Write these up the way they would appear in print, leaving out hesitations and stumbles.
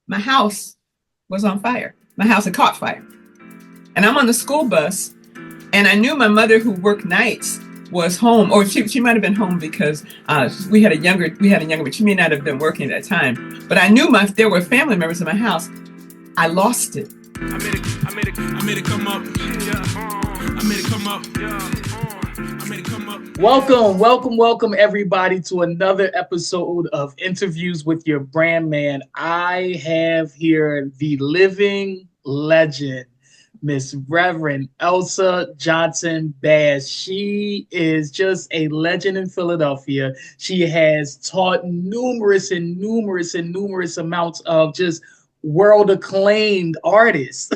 my house was on fire. My house had caught fire. And I'm on the school bus, and I knew my mother, who worked nights, was home, or she might have been home because we had a younger, but she may not have been working at that time. But I knew there were family members in my house. I lost it. I made it come up. I made it come up. I made it come up. Welcome, everybody, to another episode of Interviews with Your Brand Man. I have here the living legend, Miss Reverend Elsa Johnson Bass. She is just a legend in Philadelphia. She has taught numerous amounts of just world-acclaimed artists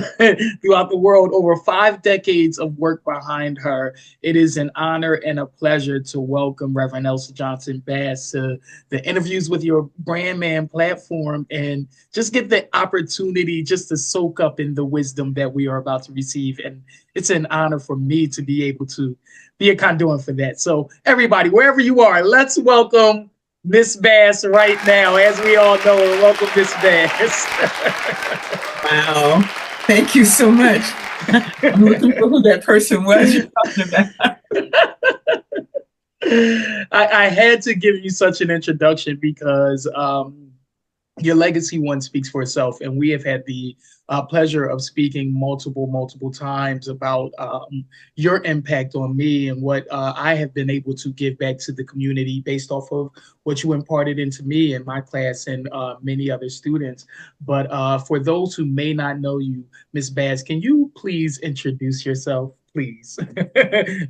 throughout the world, over 5 decades of work behind her. It is an honor and a pleasure to welcome Reverend Elsa Johnson Bass to the Interviews with Your Brand Man platform and just get the opportunity just to soak up in the wisdom that we are about to receive. And it's an honor for me to be able to be a conduit for that. So everybody, wherever you are, let's welcome Miss Bass right now. As we all know, welcome Miss Bass. Wow. Thank you so much. I'm looking for who that person was you're talking about. I had to give you such an introduction because your legacy one speaks for itself, and we have had the pleasure of speaking multiple times about your impact on me and what I have been able to give back to the community based off of what you imparted into me and my class and many other students. But for those who may not know you, Ms. Bass, can you please introduce yourself, please?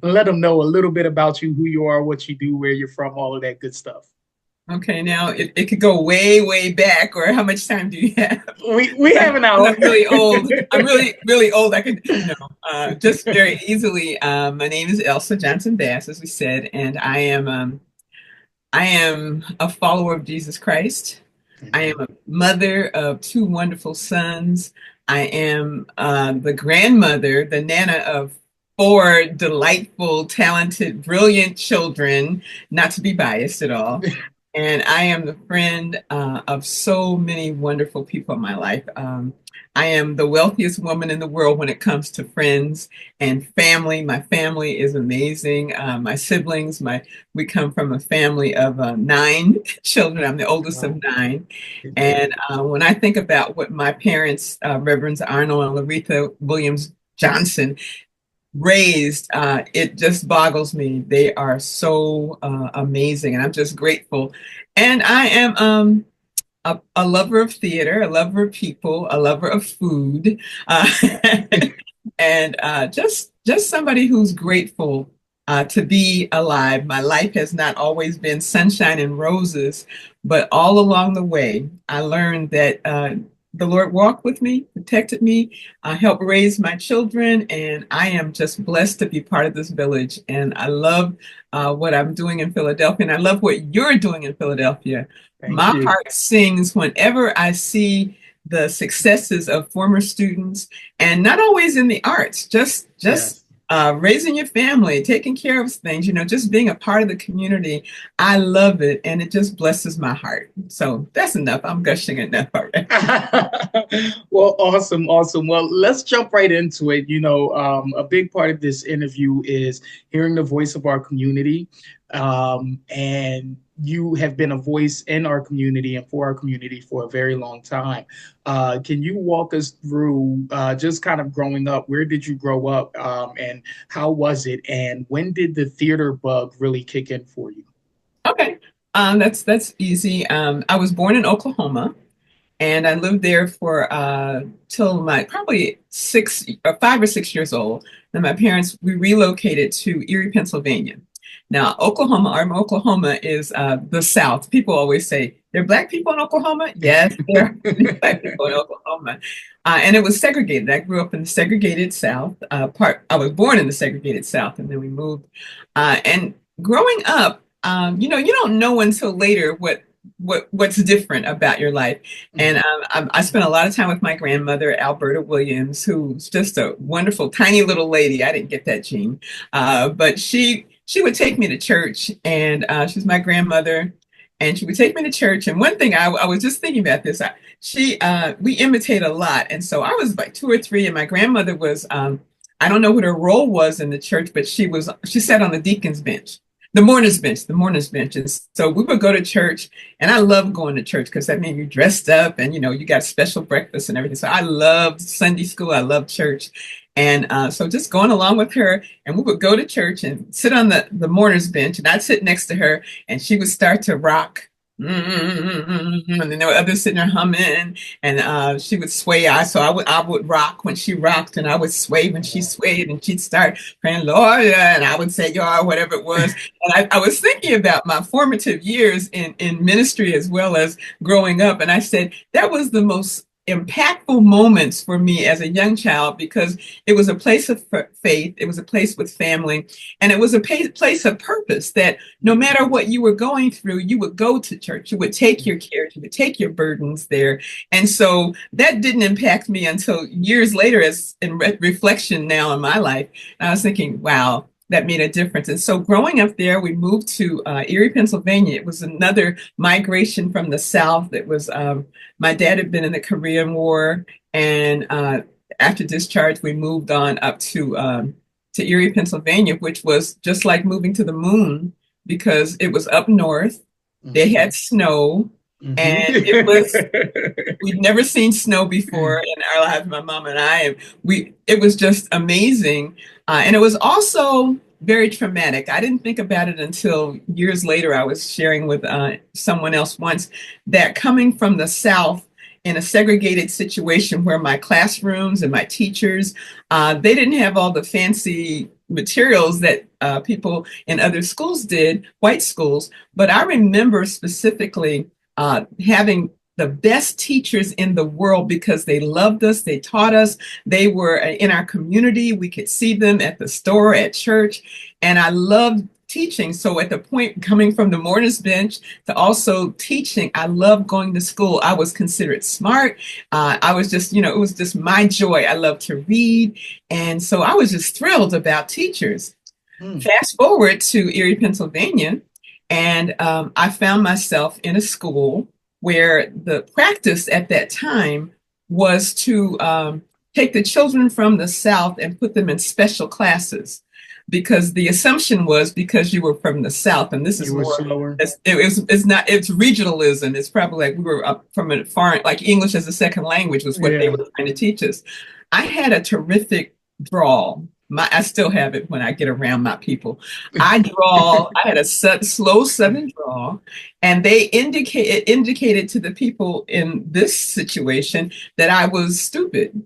Let them know a little bit about you, who you are, what you do, where you're from, all of that good stuff. Okay, now it could go way back, or how much time do you have? We have an hour. I'm really old. I'm really old. I could, just very easily. My name is Elsa Johnson Bass, as we said, and I am a follower of Jesus Christ. I am a mother of 2 wonderful sons. I am the grandmother, the nana of 4 delightful, talented, brilliant children, not to be biased at all. And I am the friend of so many wonderful people in my life. I am the wealthiest woman in the world when it comes to friends and family. My family is amazing. My siblings, we come from a family of 9 children. I'm the oldest of 9. And when I think about what my parents, Reverends Arnold and Laretha Williams Johnson, raised, it just boggles me. They are so amazing, and I'm just grateful. And I am a lover of theater, a lover of people, a lover of food, and just somebody who's grateful to be alive. My life has not always been sunshine and roses, but all along the way, I learned that the Lord walked with me, protected me, helped raise my children, and I am just blessed to be part of this village. And I love what I'm doing in Philadelphia, and I love what you're doing in Philadelphia. My heart sings whenever I see the successes of former students, and not always in the arts, just raising your family, taking care of things, just being a part of the community. I love it, and it just blesses my heart. So that's enough. I'm gushing enough already. Well, awesome. Well, let's jump right into it. A big part of this interview is hearing the voice of our community, and you have been a voice in our community and for our community for a very long time. Can you walk us through just kind of growing up? Where did you grow up, and how was it? And when did the theater bug really kick in for you? Okay, that's easy. I was born in Oklahoma, and I lived there for till my probably 5 or 6 years old. And my parents, we relocated to Erie, Pennsylvania. Now, Oklahoma is the South. People always say, there are Black people in Oklahoma? Yes, there are Black people in Oklahoma. And it was segregated. I grew up in the segregated South. I was born in the segregated South, and then we moved. And growing up, you don't know until later what's different about your life. And I spent a lot of time with my grandmother, Alberta Williams, who's just a wonderful, tiny little lady. I didn't get that gene, but she would take me to church, and she's my grandmother. and she would take me to church. And one thing I was just thinking about this, we imitate a lot. And so I was like 2 or 3, and my grandmother was, I don't know what her role was in the church, but she sat on the deacon's bench, the mourner's bench. And so we would go to church, and I loved going to church because that means you dressed up and, you got special breakfast and everything. So I loved Sunday school. I loved church. And so just going along with her, and we would go to church and sit on the mourner's bench, and I'd sit next to her, and she would start to rock. And then there were others sitting there humming, and she would sway. I would rock when she rocked, and I would sway when she swayed, and she'd start praying, Lord, and I would say, "Y'all," whatever it was. And I was thinking about my formative years in ministry as well as growing up, and I said that was the most impactful moments for me as a young child, because it was a place of faith, it was a place with family, and it was a place of purpose, that no matter what you were going through, you would go to church, you would take your cares, you would take your burdens there. And so that didn't impact me until years later, as in reflection now in my life. And I was thinking, wow, that made a difference. And so growing up there, we moved to Erie, Pennsylvania. It was another migration from the South. It was, my dad had been in the Korean War, and after discharge, we moved on up to Erie, Pennsylvania, which was just like moving to the moon, because it was up north. They had snow, and it was, we'd never seen snow before in our lives, my mom and I. And it was just amazing. And it was also very traumatic. I didn't think about it until years later. I was sharing with someone else once that coming from the South in a segregated situation where my classrooms and my teachers, they didn't have all the fancy materials that people in other schools did, white schools. But I remember specifically having the best teachers in the world, because they loved us, they taught us, they were in our community, we could see them at the store, at church, and I loved teaching. So at the point coming from the mourner's bench to also teaching, I loved going to school. I was considered smart. I was just, it was just my joy. I loved to read. And so I was just thrilled about teachers. Fast forward to Erie, Pennsylvania, and I found myself in a school where the practice at that time was to take the children from the South and put them in special classes, because the assumption was because you were from the South, and this is more slower. It's regionalism. It's probably like we were up from a foreign, like English as a second language was what they were trying to teach us. I had a terrific drawl. I still have it when I get around my people. I had a slow Southern drawl, and they indicated to the people in this situation that I was stupid.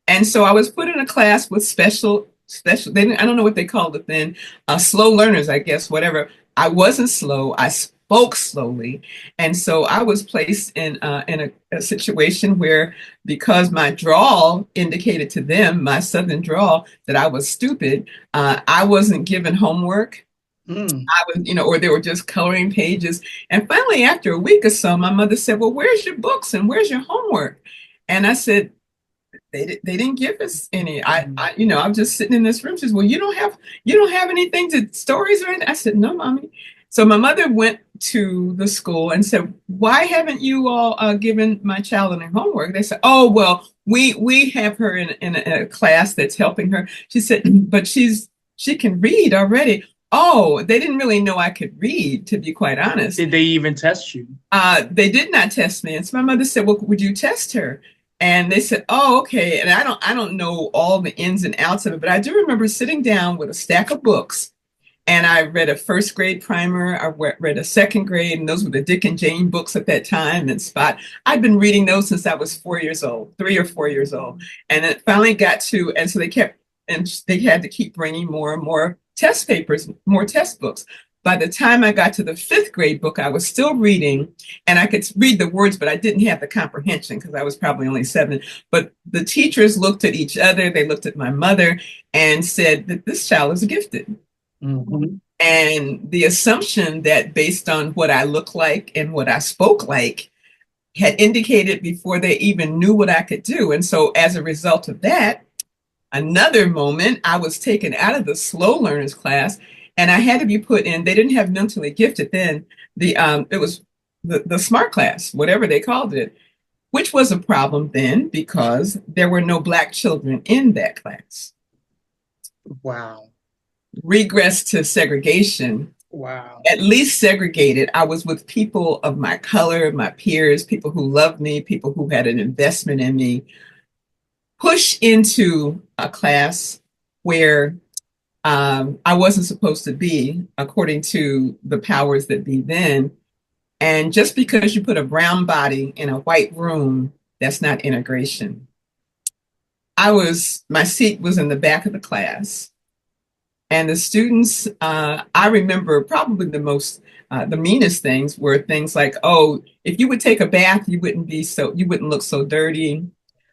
And so I was put in a class with special, I don't know what they called it then, slow learners, I guess, whatever. I wasn't slow. I spoke slowly. And so I was placed in a situation where, because my drawl indicated to them, my Southern drawl, that I was stupid, I wasn't given homework. I was, or they were just coloring pages. And finally, after a week or so, my mother said, "Well, where's your books and where's your homework?" And I said, they didn't give us any. I'm just sitting in this room. She says, "Well, you don't have anything to stories or anything?" I said, "No, Mommy." So my mother went to the school and said, "Why haven't you all given my child any homework?" They said, "Oh, well, we have her in a class that's helping her." She said, "But she can read already." Oh, they didn't really know I could read, to be quite honest. Did they even test you? They did not test me. And so my mother said, "Well, would you test her?" And they said, "Oh, okay." And I don't know all the ins and outs of it, but I do remember sitting down with a stack of books, and I read a first grade primer. I read a second grade, and those were the Dick and Jane books at that time. And Spot, I'd been reading those since I was 4 years old, 3 or 4 years old. And it finally got to, and so they had to keep bringing more and more test papers, more test books. By the time I got to the 5th grade book, I was still reading, and I could read the words, but I didn't have the comprehension because I was probably only 7. But the teachers looked at each other, they looked at my mother, and said that this child is gifted. Mm-hmm. And the assumption that based on what I looked like and what I spoke like had indicated before they even knew what I could do. And so as a result of that, another moment, I was taken out of the slow learners class, And I had to be put in, they didn't have mentally gifted then. It was the smart class, whatever they called it, which was a problem then because there were no Black children in that class. Wow. Regress to segregation. Wow. At least segregated. I was with people of my color, my peers, people who loved me, people who had an investment in me. Push into a class where I wasn't supposed to be, according to the powers that be then. And just because you put a brown body in a white room, that's not integration. My seat was in the back of the class. And the students, I remember probably the meanest things were things like, oh, if you would take a bath, you wouldn't look so dirty.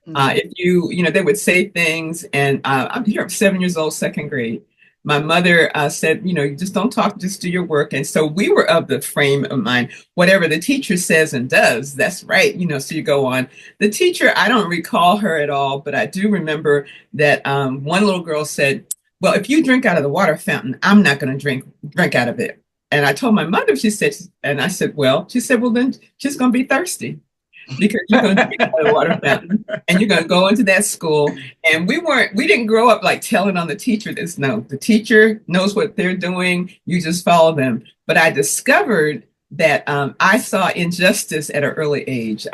If they would say things, and I'm here, I'm 7 years old, second grade. My mother said, you just don't talk, just do your work. And so we were of the frame of mind, whatever the teacher says and does, that's right. So you go on. The teacher, I don't recall her at all, but I do remember that one little girl said, well, if you drink out of the water fountain, I'm not going to drink out of it. And I told my mother, she said, well, then she's going to be thirsty because you're going to drink out of the water fountain and you're going to go into that school. And we didn't grow up like telling on the teacher this. No, the teacher knows what they're doing. You just follow them. But I discovered that I saw injustice at an early age.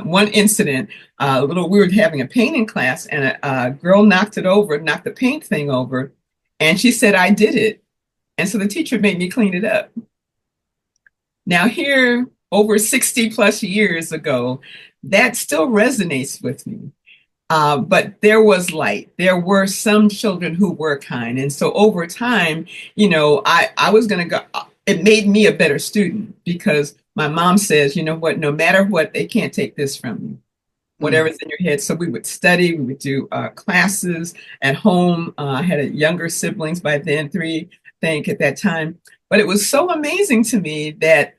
One incident, we were having a painting class and a girl knocked the paint thing over. And she said, I did it. And so the teacher made me clean it up. Now here, over 60 plus years ago, that still resonates with me. But there was light. There were some children who were kind. And so over time, I was going to go, it made me a better student because my mom says, you know what, no matter what, they can't take this from you. Whatever's in your head. So we would study, we would do classes at home. I had younger siblings by then, 3, I think, at that time. But it was so amazing to me that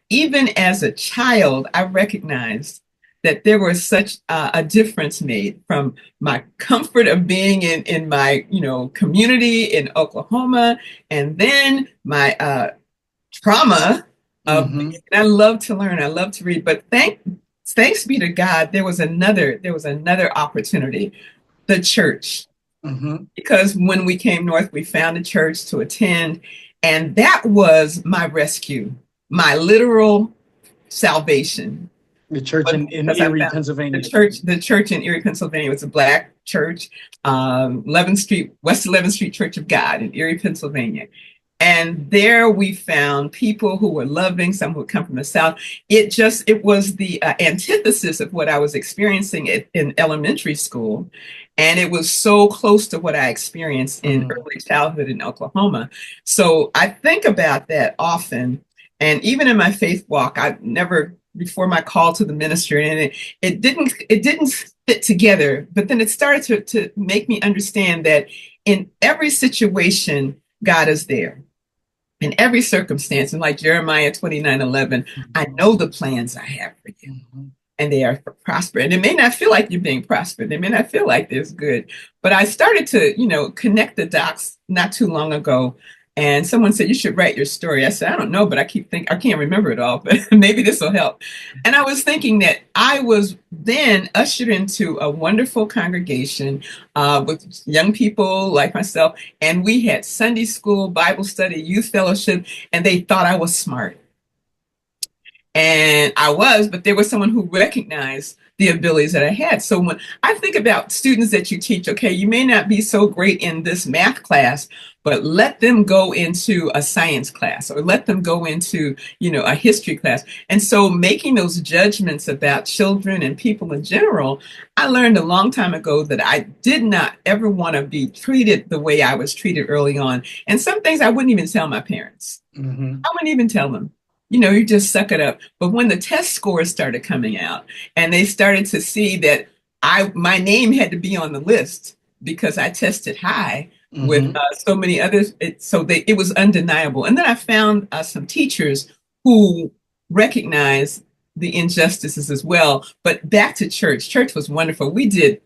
even as a child, I recognized that there was such a difference made from my comfort of being in my community in Oklahoma, and then my trauma of. And I love to learn, I love to read, but thanks be to God, there was another opportunity, the church. Because when we came north, we found a church to attend, and that was my rescue, my literal salvation. The church in Erie, Pennsylvania. The church in Erie, Pennsylvania was a Black church, 11th Street, West 11th Street Church of God in Erie, Pennsylvania. And there we found people who were loving, some who had come from the South. It was the antithesis of what I was experiencing in elementary school. And it was so close to what I experienced in early childhood in Oklahoma. So I think about that often. And even in my faith walk, before my call to the ministry, and it didn't fit together, but then it started to make me understand that in every situation, God is there. In every circumstance, and like Jeremiah 29:11, I know the plans I have for you, and they are for prosper. And it may not feel like you're being prospered. They may not feel like there's good. But I started to, connect the dots not too long ago. And someone said, you should write your story. I said, I don't know, but I can't remember it all, but maybe this will help. And I was thinking that I was then ushered into a wonderful congregation with young people like myself. And we had Sunday school, Bible study, youth fellowship, and they thought I was smart. And I was, but there was someone who recognized the abilities that I had. So when I think about students that you teach, okay, you may not be so great in this math class, but let them go into a science class or let them go into, a history class. And so making those judgments about children and people in general, I learned a long time ago that I did not ever want to be treated the way I was treated early on. And some things I wouldn't even tell my parents. I wouldn't even tell them. You just suck it up. But when the test scores started coming out and they started to see that my name had to be on the list because I tested high with so many others, it was undeniable. And then I found some teachers who recognized the injustices as well. But back to church. Church was wonderful. We did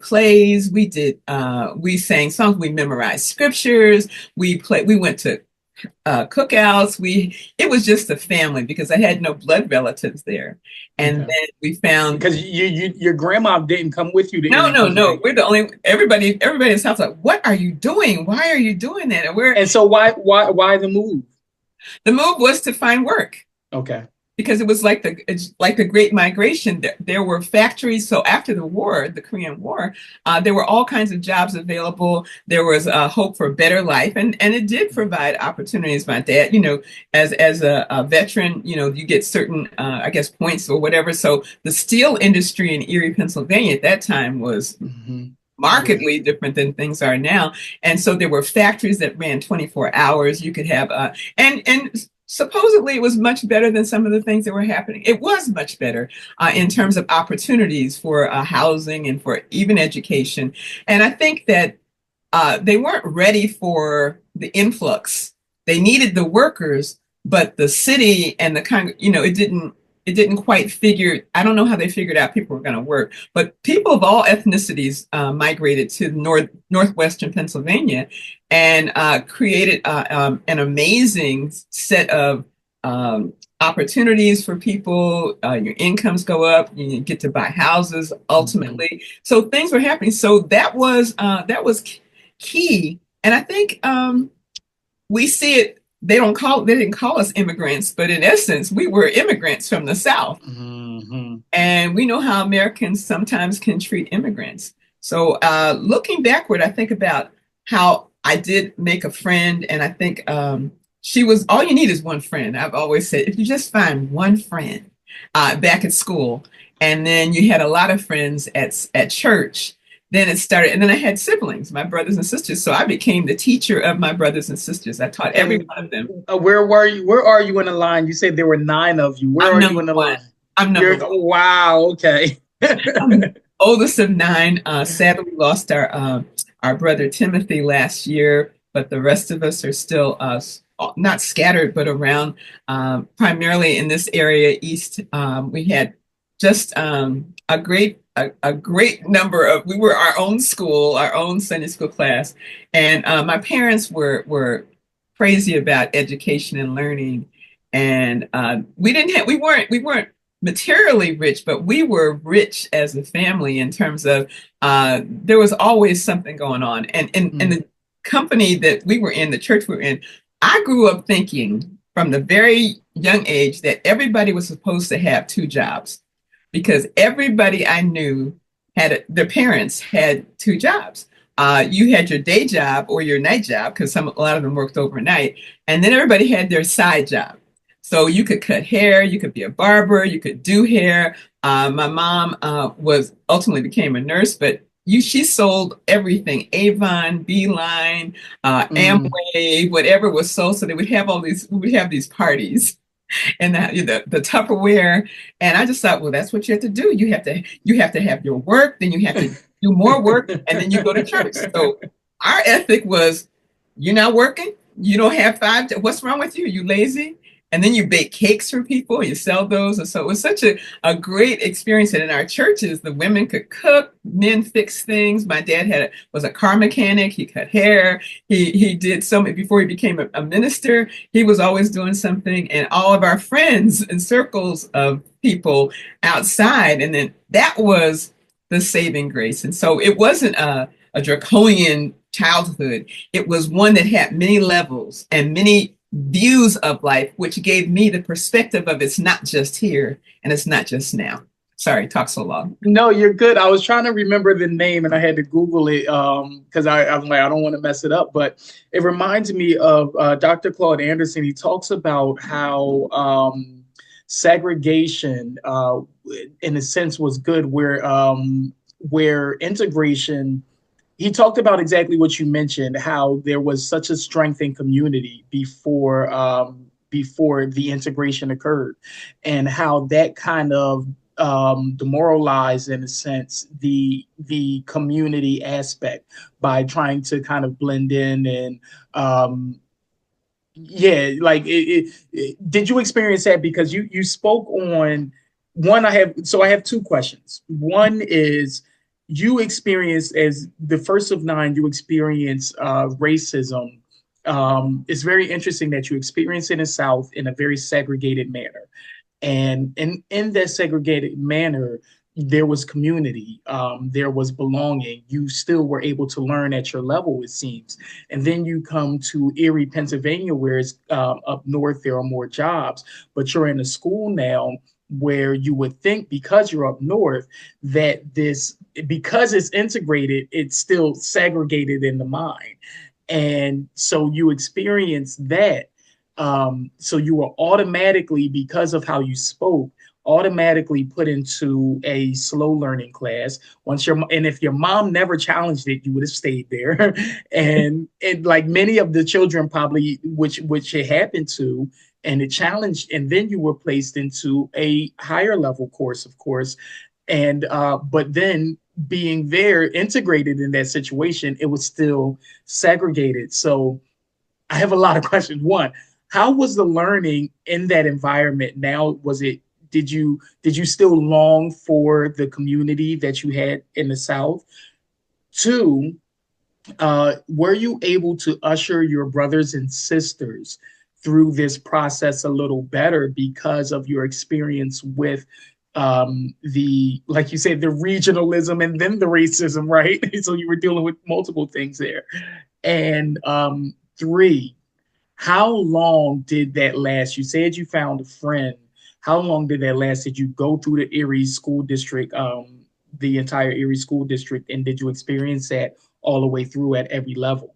plays, we sang songs, we memorized scriptures, we went to cookouts. It was just a family because I had no blood relatives there. And Okay. then we found Because your grandma didn't come with you to no, Erie, no, no. Pennsylvania. We're the only everybody in the South like, what are you doing? Why are you doing that? And And so why the move? the move was to find work Okay. because it's like the Great Migration. There were factories. So after the war, the Korean War, there were all kinds of jobs available. There was a hope for a better life, and it did provide opportunities. My dad, as a veteran, you get certain, I guess, points or whatever. So the steel industry in Erie, Pennsylvania, at that time was Mm-hmm. markedly different than things are now. And so there were factories that ran 24 hours. You could have, and supposedly it was much better than some of the things that were happening. It was much better in terms of opportunities for housing and for even education. And I think that they weren't ready for the influx. They needed the workers, but the city and it didn't quite figure. I don't know how they figured out people were going to work, but people of all ethnicities migrated to northwestern Pennsylvania and created an amazing set of opportunities for people. Your incomes go up. You get to buy houses ultimately. Mm-hmm. So things were happening. So that was key. And I think we see it. They didn't call us immigrants, but in essence, we were immigrants from the South. Mm-hmm. And we know how Americans sometimes can treat immigrants. So looking backward, I think about how I did make a friend, and I think she was all you need is one friend. I've always said, if you just find one friend back at school, and then you had a lot of friends at church, then it started. And then I had siblings, my brothers and sisters. So I became the teacher of my brothers and sisters. I taught every one of them. Where were you? Where are you in the line? You said there were 9 of you. Where I'm are number you in the one. line? I'm number one. Wow. Okay. I'm the oldest of 9. Sadly, we lost our brother Timothy last year, but the rest of us are still not scattered, but around, primarily in this area east. We had just a great number of. We were our own school, our own Sunday school class, and my parents were crazy about education and learning, and we weren't materially rich, but we were rich as a family in terms of there was always something going on. And the company that we were in, the church we were in, I grew up thinking from the very young age that everybody was supposed to have 2 jobs because everybody I knew their parents had 2 jobs. You had your day job or your night job because a lot of them worked overnight, and then everybody had their side job. So you could cut hair, you could be a barber, you could do hair. My mom was ultimately became a nurse, but she sold everything: Avon, Beeline, Amway, whatever was sold. So we would have these parties and the Tupperware. And I just thought, well, that's what you have to do. You have to have your work, then you have to do more work, and then you go to church. So our ethic was, you're not working, you don't have 5. What's wrong with you? You lazy? And then you bake cakes for people, you sell those. And so it was such a great experience. And in our churches, the women could cook, men fix things. My dad was a car mechanic. He cut hair. He did something before he became a minister. He was always doing something. And all of our friends and circles of people outside. And then that was the saving grace. And so it wasn't a draconian childhood. It was one that had many levels and many views of life, which gave me the perspective of it's not just here and it's not just now. Sorry, talk so long. No, you're good. I was trying to remember the name and I had to Google it because I'm like, I don't want to mess it up. But it reminds me of Dr. Claude Anderson. He talks about how segregation, in a sense, was good, where integration. He talked about exactly what you mentioned, how there was such a strength in community before the integration occurred, and how that kind of demoralized, in a sense, the community aspect by trying to kind of blend in and yeah, like did you experience that? Because you spoke on I have two questions. One is, you experienced, as the first of nine, you experienced racism. It's very interesting that you experienced it in the South in a very segregated manner. And in that segregated manner, there was community, there was belonging. You still were able to learn at your level, it seems. And then you come to Erie, Pennsylvania, where it's up north, there are more jobs, but you're in a school now where you would think, because you're up north, that because it's integrated, it's still segregated in the mind. And so you experience that. So you were automatically, because of how you spoke, automatically put into a slow learning class. And if your mom never challenged it, you would have stayed there. and like many of the children probably, which it happened to, and it challenged, and then you were placed into a higher level course, of course. And but then being there integrated in that situation, it was still segregated. So I have a lot of questions. One, how was the learning in that environment? Now, did you still long for the community that you had in the South? Two, were you able to usher your brothers and sisters through this process a little better because of your experience with like you said, the regionalism and then the racism, right? So you were dealing with multiple things there. And three, how long did that last? You said you found a friend. How long did that last? Did you go through the Erie school district, the entire Erie school district, and did you experience that all the way through at every level?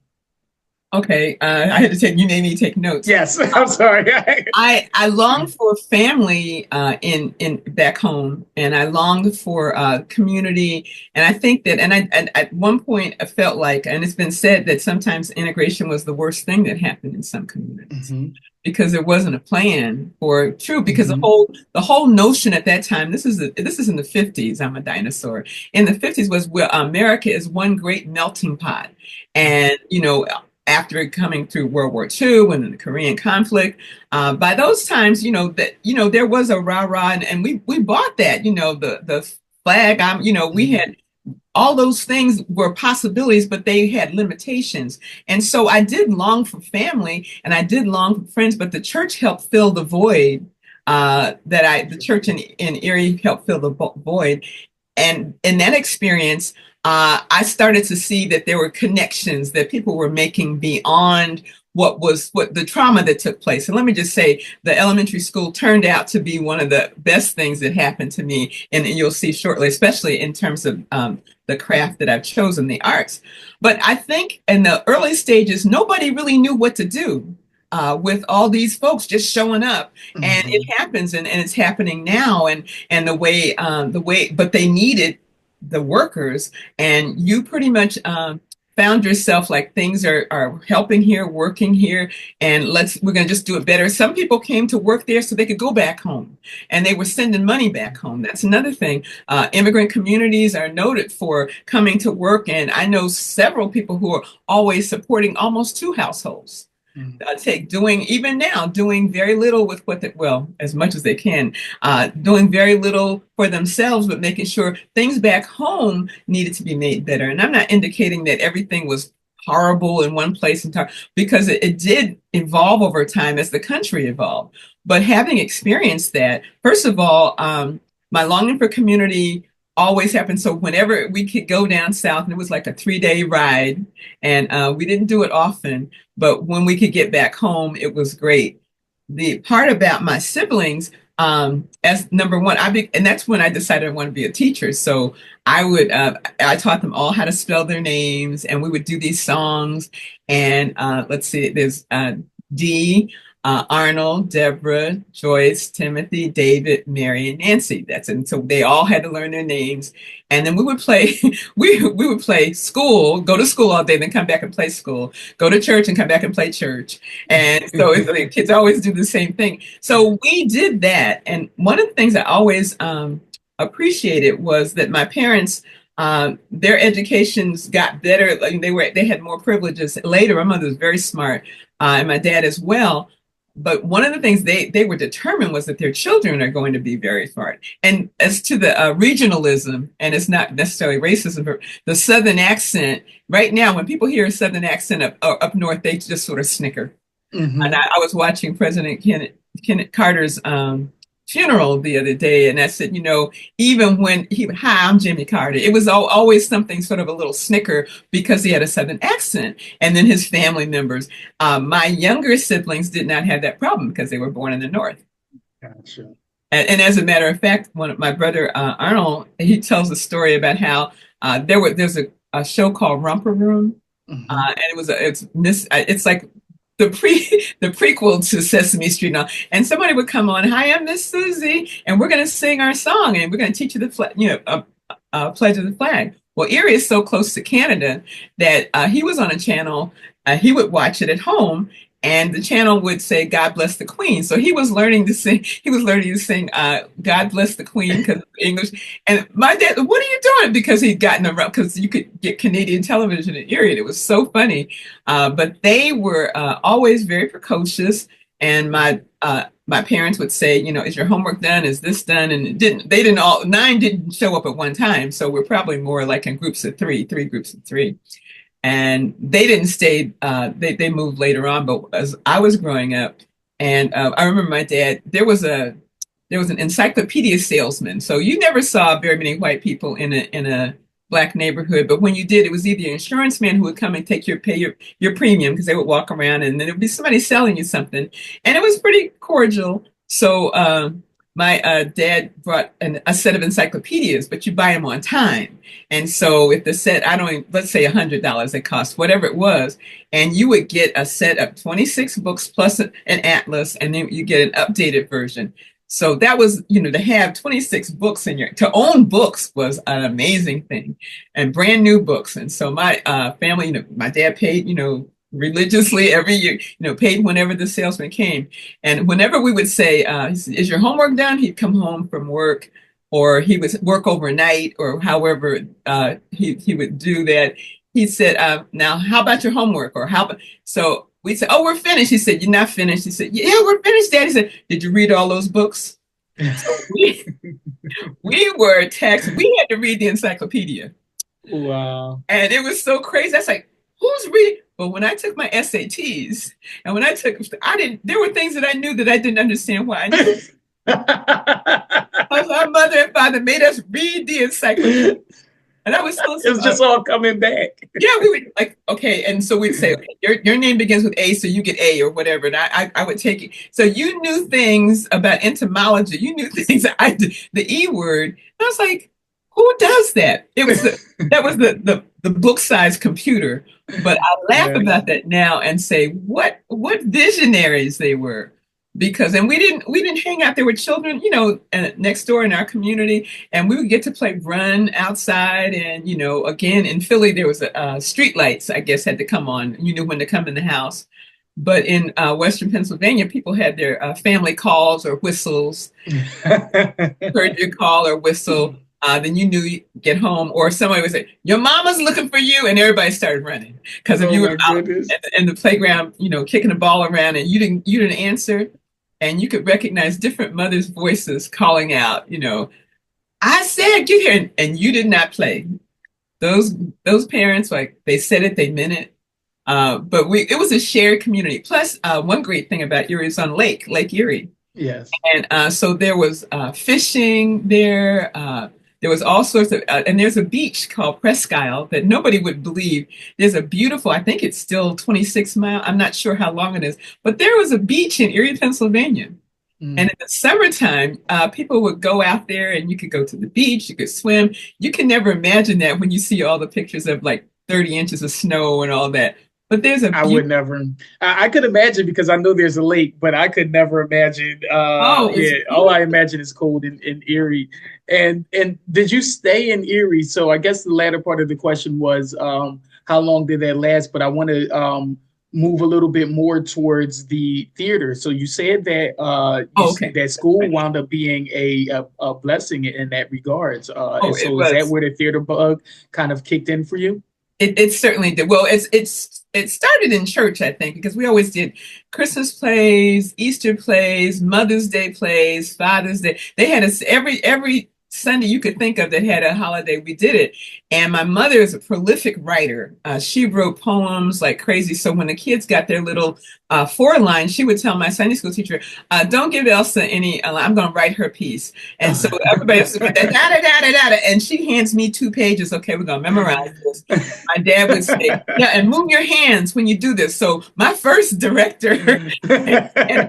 Okay, I had to you made me take notes. Yes, I'm sorry. I longed for family in back home, and I longed for community. And I think that, and at one point I felt like, and it's been said that sometimes integration was the worst thing that happened in some communities. Mm-hmm. Because there wasn't a plan for because mm-hmm. the whole notion at that time, this is in the 50s, I'm a dinosaur. In the 50s was where America is one great melting pot. And, after coming through World War II and the Korean conflict, by those times, there was a rah-rah, and we bought that, the flag, we had all those things were possibilities, but they had limitations. And so I did long for family, and I did long for friends, but the church helped fill the void the church in Erie helped fill the void. And in that experience, I started to see that there were connections that people were making beyond what the trauma that took place. And let me just say, the elementary school turned out to be one of the best things that happened to me. And you'll see shortly, especially in terms of the craft that I've chosen, the arts. But I think in the early stages, nobody really knew what to do with all these folks just showing up. Mm-hmm. And it happens, and it's happening now. And the way, but they needed the workers, and you pretty much found yourself like things are helping here, working here, and we're going to just do it better. Some people came to work there so they could go back home, and they were sending money back home. That's another thing. Immigrant communities are noted for coming to work, and I know several people who are always supporting almost two households. Doing very little with as much as they can, doing very little for themselves, but making sure things back home needed to be made better. And I'm not indicating that everything was horrible in one place because it did evolve over time as the country evolved. But having experienced that, first of all, my longing for community always happened. So whenever we could go down south, and it was like a 3-day ride, and we didn't do it often, but when we could get back home, it was great. The part about my siblings, as number one, and that's when I decided I wanted to be a teacher. So I taught them all how to spell their names, and we would do these songs. And let's see, there's D, Arnold, Deborah, Joyce, Timothy, David, Mary, and Nancy. And so they all had to learn their names. And then we would play, we would play school, go to school all day, then come back and play school, go to church and come back and play church. And so the kids always do the same thing. So we did that. And one of the things I always appreciated was that my parents, their educations got better. Like they had more privileges later. My mother was very smart, and my dad as well. But one of the things they were determined was that their children are going to be very smart. And as to the regionalism, and it's not necessarily racism, but the Southern accent, right now, when people hear a Southern accent up north, they just sort of snicker. And I was watching President Kenneth Carter's funeral the other day, and I said, even when hi, I'm Jimmy Carter, it was always something sort of a little snicker because he had a Southern accent. And then his family members, my younger siblings did not have that problem because they were born in the North. Gotcha. And as a matter of fact, one of my brother Arnold, he tells a story about how there's a show called Romper Room, and it's like the prequel to Sesame Street and somebody would come on, hi, I'm Miss Susie, and we're going to sing our song, and we're going to teach you the pledge of the flag. Well, Erie is so close to Canada that he was on a channel, he would watch it at home, and the channel would say, God bless the Queen. So he was learning to sing, God bless the Queen, because English. And my dad, what are you doing? Because he'd gotten around, because you could get Canadian television in Erie. And it was so funny. But they were always very precocious. And my parents would say, is your homework done? Is this done? And nine didn't show up at one time. So we're probably more like in groups of three groups of three. And they didn't stay, they moved later on. But as I was growing up, and I remember my dad, there was an encyclopedia salesman. So you never saw very many white people in a Black neighborhood. But when you did, it was either your insurance man who would come and pay your premium, because they would walk around, and then it would be somebody selling you something. And it was pretty cordial. So my dad brought a set of encyclopedias, but you buy them on time. And so if the set, let's say $100 it cost, whatever it was, and you would get a set of 26 books plus an atlas, and then you get an updated version. So that was, to have 26 books to own books was an amazing thing, and brand new books. And so my family, my dad paid, religiously every year, paid whenever the salesman came. And whenever we would say, is your homework done? He'd come home from work, or he would work overnight, or however he would do that. He said, now, how about your homework? So we said, oh, we're finished. He said, you're not finished. He said, yeah, we're finished, Dad. He said, did you read all those books? So we were taxed. We had to read the encyclopedia. Wow. And it was so crazy. That's like, who's reading? But when I took my SATs, and there were things that I knew that I didn't understand why I knew. Our mother and father made us read the encyclopedia. And I was so it was just all coming back. Yeah, we would like, okay. And so we'd say, okay, your name begins with A, so you get A or whatever. And I would take it. So you knew things about entomology. You knew things that I did, the E word. And I was like, who does that? It was that was the book size computer. But I laugh about that now and say, what visionaries they were. Because we didn't hang out there with children, next door in our community, and we would get to play run outside. And again in Philly there was street lights, I guess, had to come on. You knew when to come in the house. But in Western Pennsylvania, people had their family calls or whistles. Heard your call or whistle, then you knew you'd get home, or somebody would say, your mama's looking for you, and everybody started running. Because if you were out in the playground, kicking the ball around, and you didn't answer, and you could recognize different mothers' voices calling out, I said, get here, and you did not play. Those parents, like, they said it, they meant it. But it was a shared community. Plus, one great thing about Erie is on Lake Erie. Yes. And so there was fishing there. There was all sorts of, and there's a beach called Presque Isle that nobody would believe. There's a beautiful, I think it's still 26 miles. I'm not sure how long it is, but there was a beach in Erie, Pennsylvania. And in the summertime, people would go out there, and you could go to the beach, you could swim. You can never imagine that when you see all the pictures of like 30 inches of snow and all that. But there's I would never. I could imagine, because I know there's a lake, but I could never imagine. All I imagine is cold in Erie. And did you stay in Erie? So I guess the latter part of the question was, how long did that last? But I want to move a little bit more towards the theater. So you said that that school wound up being a blessing in that regards. So is that where the theater bug kind of kicked in for you? It certainly did. Well, it started in church, I think, because we always did Christmas plays, Easter plays, Mother's Day plays, Father's Day. They had us every Sunday you could think of that had a holiday. We did it. And my mother is a prolific writer. She wrote poems like crazy. So when the kids got their little four lines, she would tell my Sunday school teacher, "Don't give Elsa any. I'm going to write her piece." And so everybody else would da da da da da da, and she hands me 2 pages. Okay, we're going to memorize this. My dad would say, "Yeah, and move your hands when you do this." So my first director and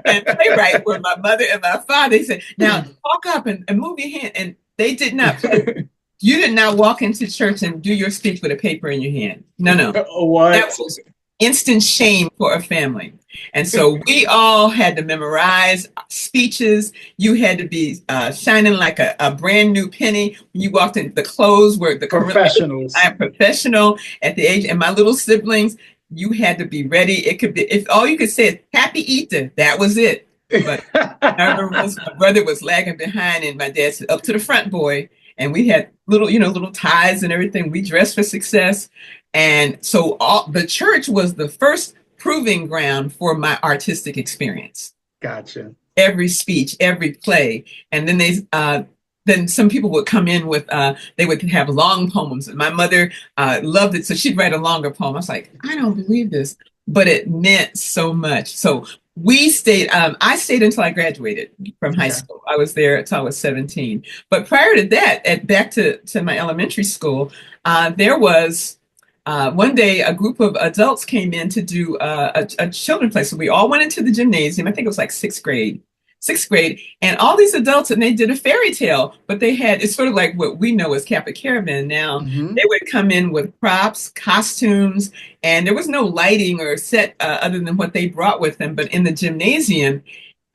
playwright were my mother and my father. They said, "Now walk up and move your hand." And they did not play. You did not walk into church and do your speech with a paper in your hand. No, no. What? That was instant shame for a family. And so we all had to memorize speeches. You had to be shining like a brand new penny. When you walked in, the clothes were the professionals. I'm professional at the age, and my little siblings, you had to be ready. It could be, if all you could say is Happy Easter, that was it. But I remember once my brother was lagging behind, and my dad said, "Up to the front, boy." And we had little ties and everything. We dressed for success. And so the church was the first proving ground for my artistic experience. Gotcha. Every speech, every play. And then then some people would come in with, they would have long poems. And my mother loved it. So she'd write a longer poem. I was like, I don't believe this, but it meant so much. So I stayed until I graduated from high school. I was there until I was 17. But prior to that, back to my elementary school, there was one day a group of adults came in to do a children play. So we all went into the gymnasium. I think it was like sixth grade, and all these adults, and they did a fairy tale, but it's sort of like what we know as Kappa Caravan now. They would come in with props, costumes, and there was no lighting or set other than what they brought with them. But in the gymnasium,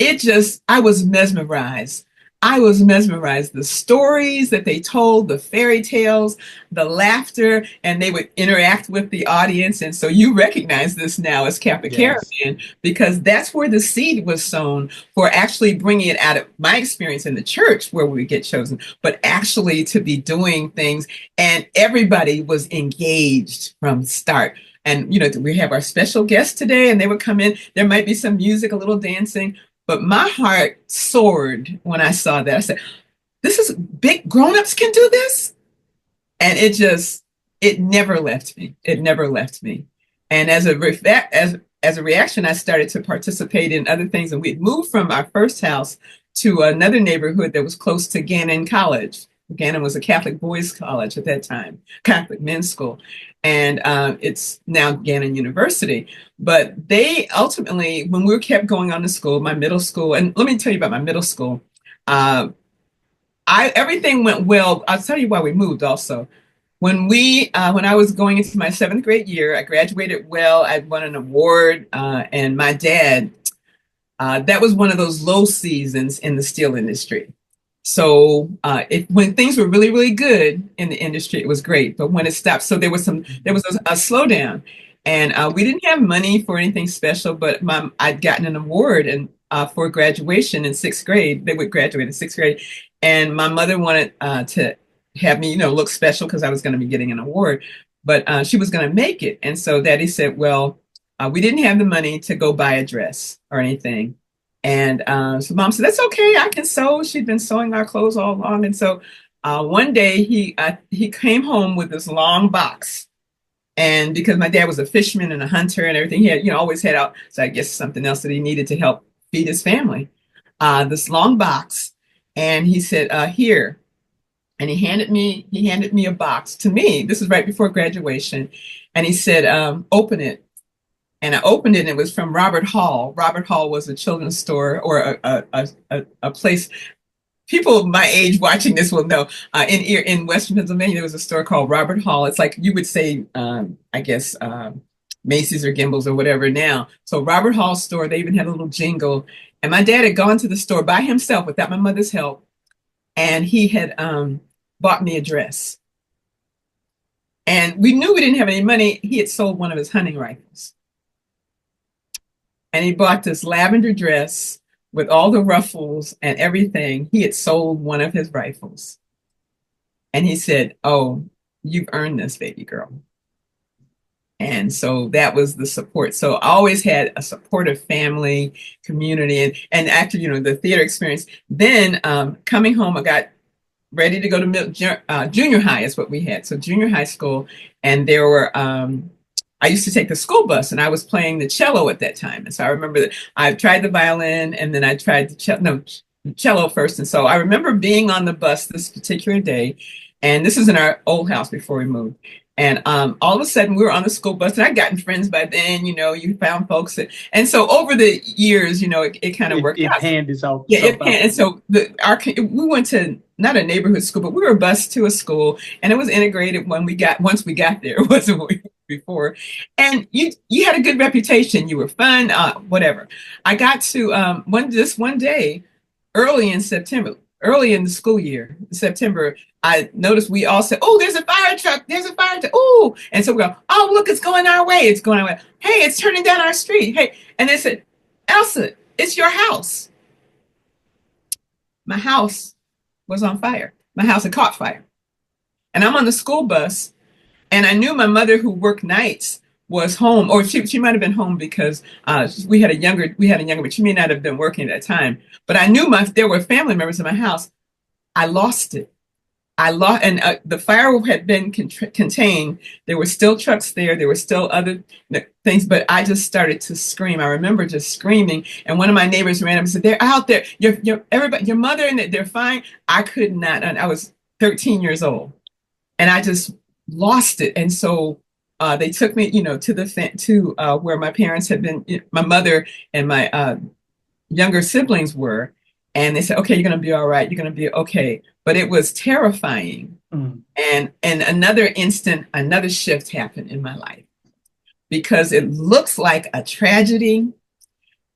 I was mesmerized. The stories that they told, the fairy tales, the laughter, and they would interact with the audience. And so you recognize this now as Kappa Caravan, because that's where the seed was sown for actually bringing it out of my experience in the church where we get chosen, but actually to be doing things. And everybody was engaged from start. And, we have our special guest today, and they would come in. There might be some music, a little dancing. But my heart soared when I saw that. I said, this is big, grown-ups can do this? And it never left me. It never left me. And as a reaction, I started to participate in other things. And we'd moved from our first house to another neighborhood that was close to Gannon College. Gannon was a Catholic boys' college at that time, Catholic men's school. And it's now Gannon University. But they ultimately, when we kept going on to school, my middle school, and let me tell you about my middle school, everything went well. I'll tell you why we moved also. When I was going into my 7th grade year, I graduated well. I won an award, and my dad, that was one of those low seasons in the steel industry. So when things were really, really good in the industry, it was great. But when it stopped, so there was a slowdown, and we didn't have money for anything special. But I'd gotten an award for graduation in 6th grade. They would graduate in 6th grade, and my mother wanted to have me, look special because I was going to be getting an award. But she was going to make it, and so Daddy said, "Well, we didn't have the money to go buy a dress or anything." And so Mom said, "That's okay. I can sew." She'd been sewing our clothes all along. And so one day he came home with this long box. And because my dad was a fisherman and a hunter and everything, he had, always had out. So I guess something else that he needed to help feed his family. This long box. And he said, "Here." And he handed me a box to me. This is right before graduation. And he said, "Open it." And I opened it, and it was from Robert Hall. Robert Hall was a children's store or a place. People my age watching this will know. In Western Pennsylvania, there was a store called Robert Hall. It's like you would say, I guess, Macy's or Gimbel's or whatever now. So Robert Hall's store, they even had a little jingle. And my dad had gone to the store by himself without my mother's help. And he had bought me a dress. And we knew we didn't have any money. He had sold one of his hunting rifles. And he bought this lavender dress with all the ruffles and everything. He had sold one of his rifles. And he said, "Oh, you've earned this, baby girl." And so that was the support. So I always had a supportive family, community, and after, the theater experience, then coming home, I got ready to go to junior high is what we had. So junior high school, and there were, I used to take the school bus, and I was playing the cello at that time. And so I remember that I tried the violin, and then I tried the cello first. And so I remember being on the bus this particular day, and this is in our old house before we moved. And all of a sudden, we were on the school bus, and I'd gotten friends by then. You found folks and so over the years, it kind of worked It out. panned itself. Yeah, it can. And so we went to not a neighborhood school, but we were bused to a school, and it was integrated once we got there. It wasn't what we were before, and you had a good reputation. You were fun, whatever. I got to one day early in September, early in the school year, September. I noticed we all said, "Oh, there's a fire truck! There's a fire truck!" Oh, and so we go, "Oh, look, it's going our way! It's going our way! Hey, it's turning down our street! Hey!" And they said, "Elsa, it's your house." My house was on fire. My house had caught fire. And I'm on the school bus, and I knew my mother, who worked nights, was home, or she might have been home because we had a younger, but she may not have been working at that time. But I knew there were family members in my house. I lost it. And the fire had been contained. There were still trucks there. There were still other things, but I just started to scream. I remember just screaming, and one of my neighbors ran up and said, "They're out there. Everybody, your mother and they're fine." I could not. And I was 13 years old, and I just lost it. And so they took me, to where my parents had been. My mother and my younger siblings were. And they said, "Okay, you're going to be all right. You're going to be okay." But it was terrifying. Mm. And another shift happened in my life, because it looks like a tragedy,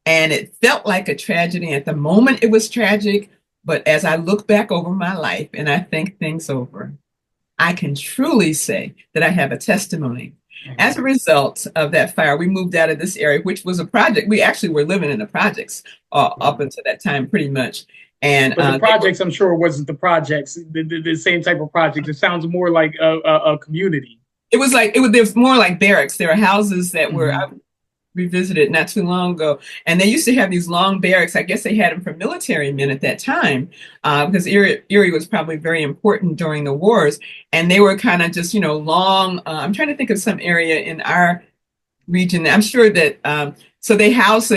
and it felt like a tragedy. At the moment, it was tragic. But as I look back over my life and I think things over, I can truly say that I have a testimony. As a result of that fire, we moved out of this area, which was a project. We actually were living in the projects up until that time, pretty much. And but the projects, I'm sure, wasn't the projects, the same type of project. It sounds more like a community. It was more like barracks. There were houses that were, I revisited not too long ago, and they used to have these long barracks. I guess they had them for military men at that time, because Erie was probably very important during the wars, and they were kind of just long. I'm trying to think of some area in our region. I'm sure that so they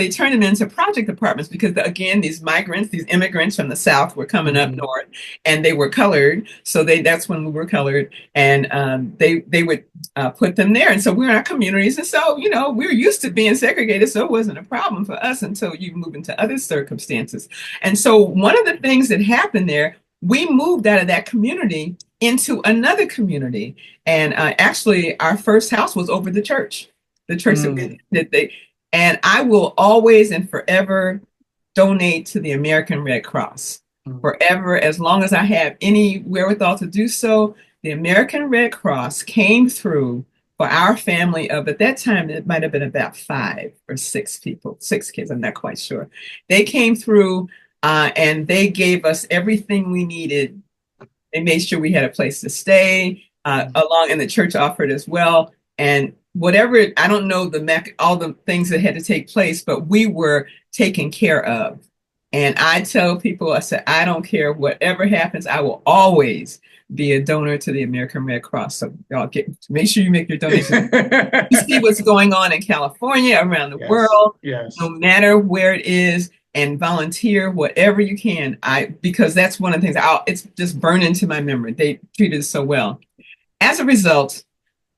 turned them into project apartments, because again, these immigrants from the South were coming up north, and they were colored. So that's when we were colored, and they would put them there. And so we're in our communities, and so we were used to being segregated, so it wasn't a problem for us until you move into other circumstances. And so one of the things that happened there, we moved out of that community into another community, and actually our first house was over the church. The church that they, and I will always and forever donate to the American Red Cross. Forever, as long as I have any wherewithal to do so. The American Red Cross came through for our family of, at that time, it might have been about 5 or 6 people, 6 kids, I'm not quite sure. They came through and they gave us everything we needed. They made sure we had a place to stay along, and the church offered as well. And whatever, I don't know all the things that had to take place, but we were taken care of. And I tell people, I said, I don't care whatever happens, I will always be a donor to the American Red Cross. So y'all make sure you make your donation. You see what's going on in California, around the world, no matter where it is, and volunteer whatever you can. Because that's one of the things, it's just burned into my memory. They treated us so well. As a result,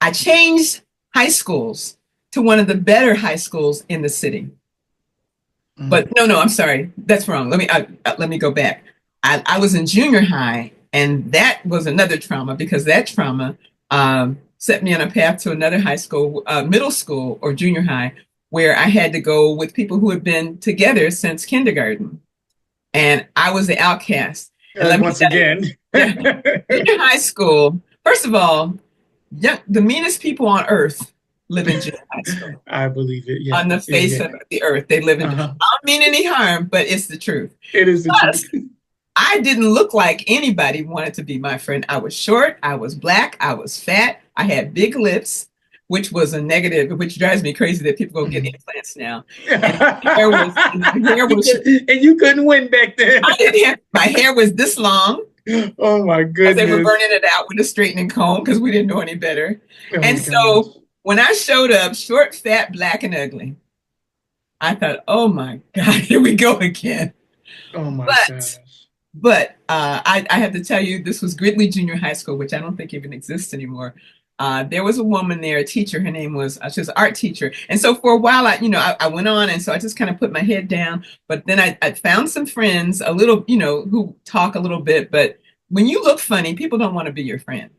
I changed high schools to one of the better high schools in the city. But no, I'm sorry, that's wrong. Let me go back. I was in junior high, and that was another trauma, because that trauma set me on a path to another high school, middle school or junior high, where I had to go with people who had been together since kindergarten, and I was the outcast. And once again, junior high school. First of all, the meanest people on earth live in junior high school. I believe it. Yeah. On the face of the earth, they live in. I don't mean any harm, but it's the truth. It is the truth. I didn't look like anybody wanted to be my friend. I was short. I was black. I was fat. I had big lips. which was a negative, which drives me crazy that people go get implants now. And my hair was and you couldn't win back then. I didn't have, my hair was this long. Oh my Because they were goodness. burning it out with a straightening comb because we didn't know any better. Oh And gosh. so when I showed up, short, fat, black, and ugly, I thought, oh my God, here we go again. Oh my But gosh. I have to tell you, this was Gridley Junior High School, which I don't think even exists anymore. There was a woman there, a teacher. Her name was she was an art teacher, and so for a while, I went on, and so I just kind of put my head down. But then I found some friends, a little, who talk a little bit. But when you look funny, people don't want to be your friend.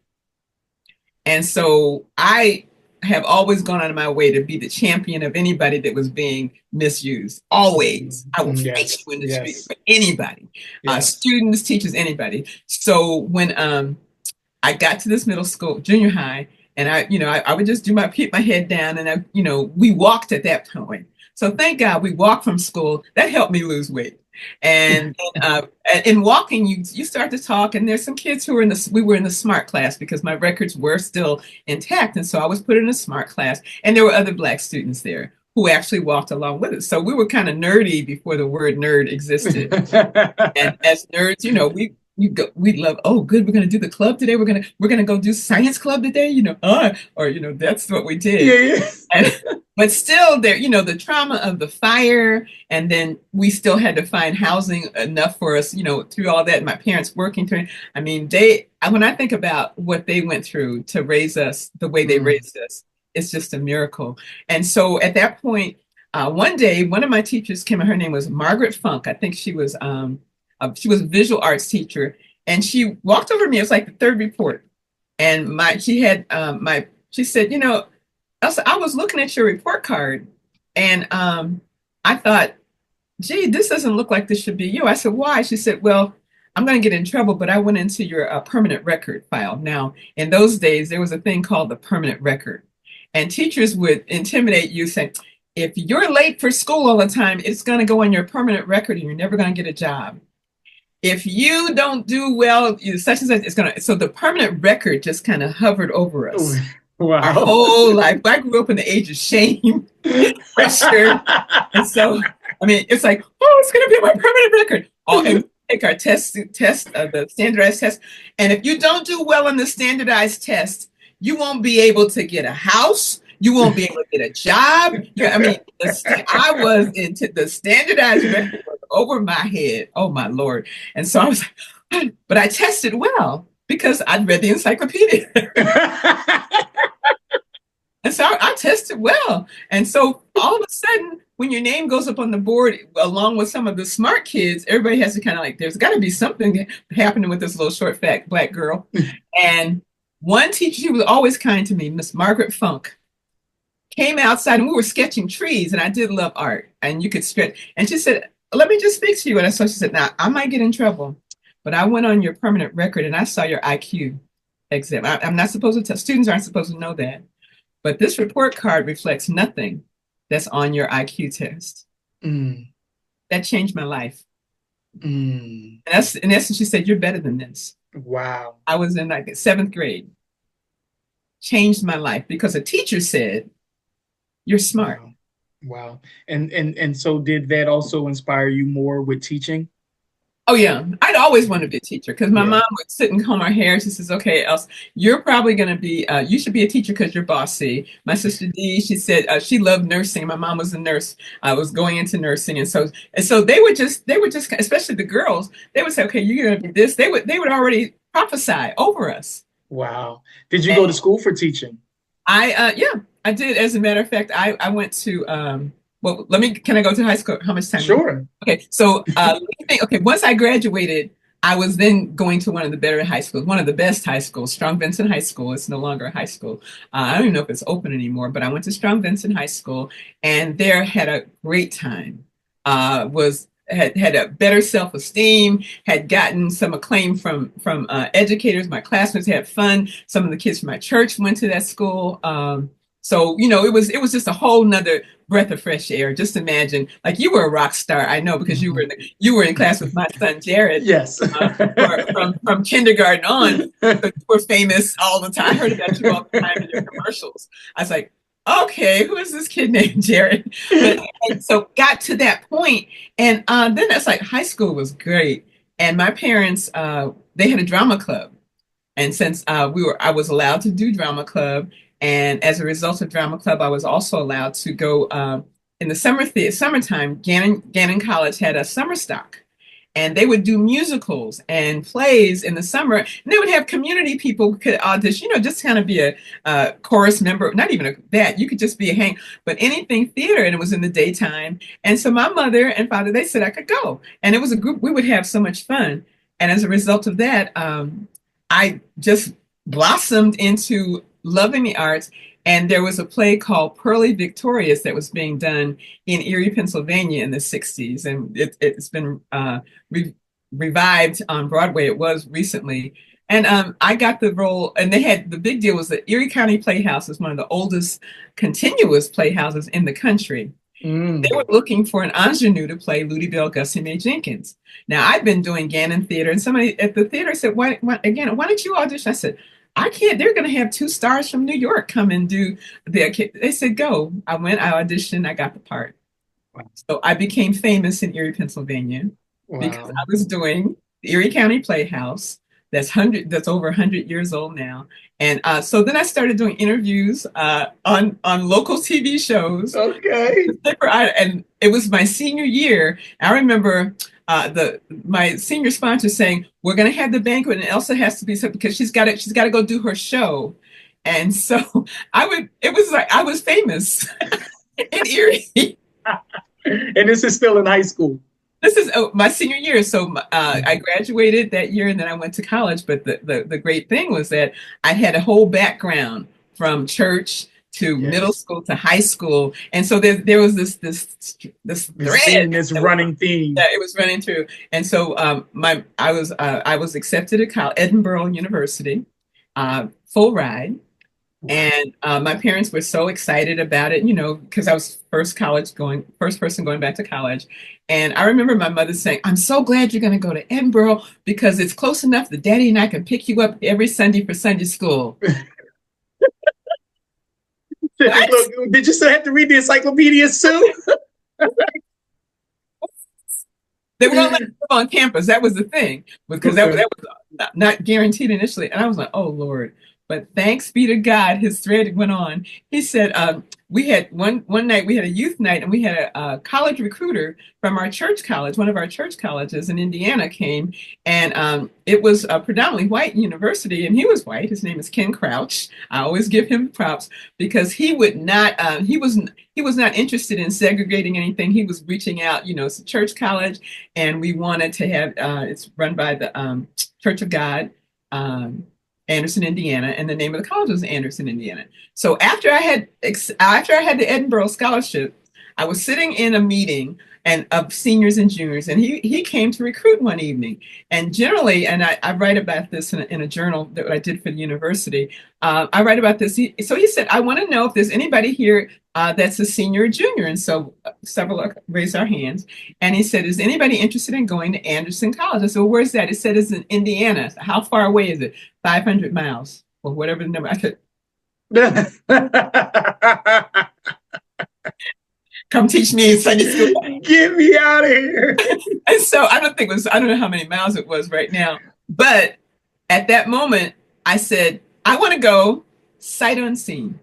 And so I have always gone out of my way to be the champion of anybody that was being misused. Always. I will fight you in the street for anybody, students, teachers, anybody. So when I got to this middle school, junior high, and I would just keep my head down, and we walked at that point. So thank God we walked from school. That helped me lose weight. And in walking, you start to talk, and there's some kids who were we were in the smart class because my records were still intact, and so I was put in a smart class, and there were other Black students there who actually walked along with us. So we were kind of nerdy before the word nerd existed. And as nerds, we love, oh good, we're gonna do the club today, we're gonna go do science club today, that's what we did. But still there, the trauma of the fire, and then we still had to find housing enough for us, through all that, my parents working through. I mean, when I think about what they went through to raise us the way they raised us, it's just a miracle. And so at that point, one day, one of my teachers came, and her name was Margaret Funk. I think she was a visual arts teacher, and she walked over to me. It was like the third report, and she said, Elsa, I was looking at your report card, and I thought, gee, this doesn't look like this should be you. I said, why? She said, well, I'm going to get in trouble, but I went into your permanent record file. Now, in those days, there was a thing called the permanent record, and teachers would intimidate you, saying, if you're late for school all the time, it's going to go on your permanent record, and you're never going to get a job. If you don't do well, such and such, it's going to. So the permanent record just kind of hovered over us. Wow. Our whole life. I grew up in the age of shame, pressure. And so, I mean, it's like, oh, it's going to be my permanent record. And take our the standardized test. And if you don't do well on the standardized test, you won't be able to get a house. You won't be able to get a job. I mean, I was into the standardized record was over my head. Oh, my Lord. And so I was like, but I tested well because I'd read the encyclopedia. And so I tested well. And so all of a sudden, when your name goes up on the board, along with some of the smart kids, everybody has to kind of like, there's got to be something happening with this little short, fat Black girl. And one teacher, she was always kind to me, Miss Margaret Funk, came outside, and we were sketching trees, and I did love art, and you could sketch. And she said, let me just speak to you. And so she said, now, I might get in trouble, but I went on your permanent record, and I saw your IQ exam. I'm not supposed to tell, students aren't supposed to know that. But this report card reflects nothing that's on your IQ test. That changed my life. And that's, in essence, she said, you're better than this. Wow. I was in like 7th grade. Changed my life because a teacher said, you're smart. Wow. And so did that also inspire you more with teaching? Oh, yeah. I'd always wanted to be a teacher because my mom would sit and comb her hair. She says, okay, Elsa, you're probably going to be, you should be a teacher because you're bossy. My sister Dee, she said she loved nursing. My mom was a nurse. I was going into nursing. And so they would just, especially the girls, they would say, okay, you're going to be this. They would already prophesy over us. Wow. Did you go to school for teaching? I did. As a matter of fact, I went to, well, can I go to high school? How much time? Sure. Okay. So, once I graduated, I was then going to one of the better high schools, one of the best high schools, Strong Vincent High School. It's no longer a high school. I don't even know if it's open anymore, but I went to Strong Vincent High School, and there had a great time. Had a better self-esteem, had gotten some acclaim from educators. My classmates had fun. Some of the kids from my church went to that school. So, you know, it was just a whole nother breath of fresh air. Just imagine, like you were a rock star. I know because you were in class with my son Jared Yes. from kindergarten on. So you were famous all the time. I heard about you all the time in your commercials. I was like, okay, who is this kid named Jared? But and so got to that point, and then that's like high school was great. And my parents, they had a drama club, and since I was allowed to do drama club, and as a result of drama club, I was also allowed to go in the summertime. Gannon College had a summer stock, and they would do musicals and plays in the summer. And they would have community people who could audition, you know, just kind of be a chorus member, not even that. You could just be a hang, but anything theater, and it was in the daytime. And so my mother and father, they said I could go, and it was a group. We would have so much fun, and as a result of that, I just blossomed into loving the arts. And there was a play called Pearly Victorious that was being done in Erie, Pennsylvania in the 60s. And it's been revived on Broadway. It was recently. And I got the role, and they had the big deal was that Erie County Playhouse is one of the oldest continuous playhouses in the country. They were looking for an ingenue to play Ludi Bell Gussie Mae Jenkins. Now, I've been doing Gannon Theater, and somebody at the theater said, why don't you audition? I said, I can't. They're going to have two stars from New York come and do their. They said, go. I went, I auditioned, I got the part. Wow. So I became famous in Erie, Pennsylvania, because I was doing the Erie County Playhouse. That's over 100 years old now. And so then I started doing interviews on local TV shows. Okay. And it was my senior year. I remember my senior sponsor saying, "We're going to have the banquet, and Elsa has to be so because she's got to go do her show." And so It was like I was famous in Erie. And this is still in high school. This is my senior year. So I graduated that year, and then I went to college. But the great thing was that I had a whole background from church to middle school to high school, and so there was this thread, this running theme. Yeah, it was running through. And so I was accepted at Edinburgh University, full ride. And my parents were so excited about it, you know, because I was first person going back to college. And I remember my mother saying, "I'm so glad you're going to go to Edinburgh because it's close enough that Daddy and I can pick you up every Sunday for Sunday school." Look, did you still have to read the encyclopedias too? They were all on campus. That was the thing, because that was not guaranteed initially. And I was like, "Oh Lord." But thanks be to God, his thread went on. He said, we had one night, we had a youth night, and we had a college recruiter from our church college, one of our church colleges in Indiana came, and it was a predominantly white university, and he was white. His name is Ken Crouch. I always give him props because he would not, he was not interested in segregating anything. He was reaching out, you know, it's a church college, and we wanted to have, it's run by the Church of God, Anderson, Indiana, and the name of the college was Anderson, Indiana. So after I had the Edinburgh scholarship, I was sitting in a meeting of seniors and juniors, and he came to recruit one evening. And generally, and I write about this in a journal that I did for the university. I write about this. So he said, "I want to know if there's anybody here that's a senior or junior." And so several raised our hands. And he said, "Is anybody interested in going to Anderson College?" I said, "Well, where's that?" It said it's in Indiana. Said, "How far away is it?" 500 miles or whatever the number. I said, "Come teach me in Sunday school." Get me out of here. And so I don't know how many miles it was right now. But at that moment, I said, "I want to go sight unseen."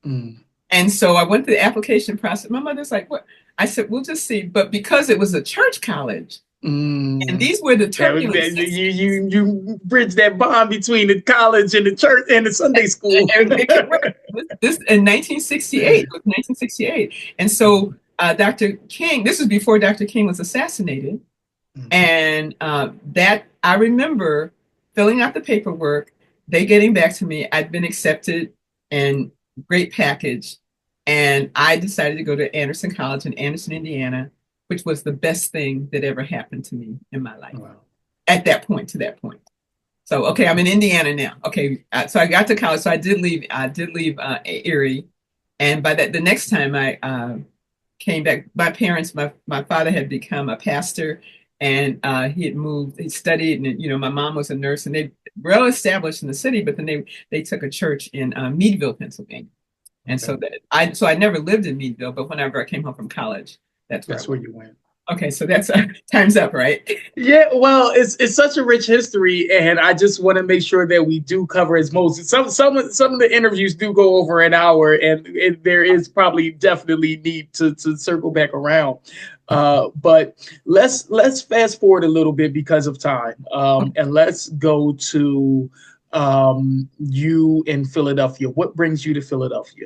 And so I went through the application process. My mother's like, "What?" I said, "We'll just see." But because it was a church college, and these were the turbulent you bridge that bond between the college and the church and the Sunday school. This in 1968. It was 1968. And so Dr. King, this was before Dr. King was assassinated. And that I remember filling out the paperwork, they getting back to me. I'd been accepted and great package. And I decided to go to Anderson College in Anderson, Indiana, which was the best thing that ever happened to me in my life. Wow. At that point, to that point. So, okay, I'm in Indiana now. Okay, so I got to college. So I did leave Erie And by that, the next time I came back, my father had become a pastor, and he had moved, he studied, and my mom was a nurse, and they were well established in the city, but then they took a church in Meadville, Pennsylvania. And Okay. so I never lived in Meadville, but whenever I came home from college, that's where I That's where went. you went. Okay, so that's time's up, right? Yeah, well, it's such a rich history, and I just want to make sure that we do cover as most. Some of the interviews do go over an hour, and there is probably definitely need to circle back around. But let's fast forward a little bit because of time, and let's go to you in Philadelphia. What brings you to Philadelphia?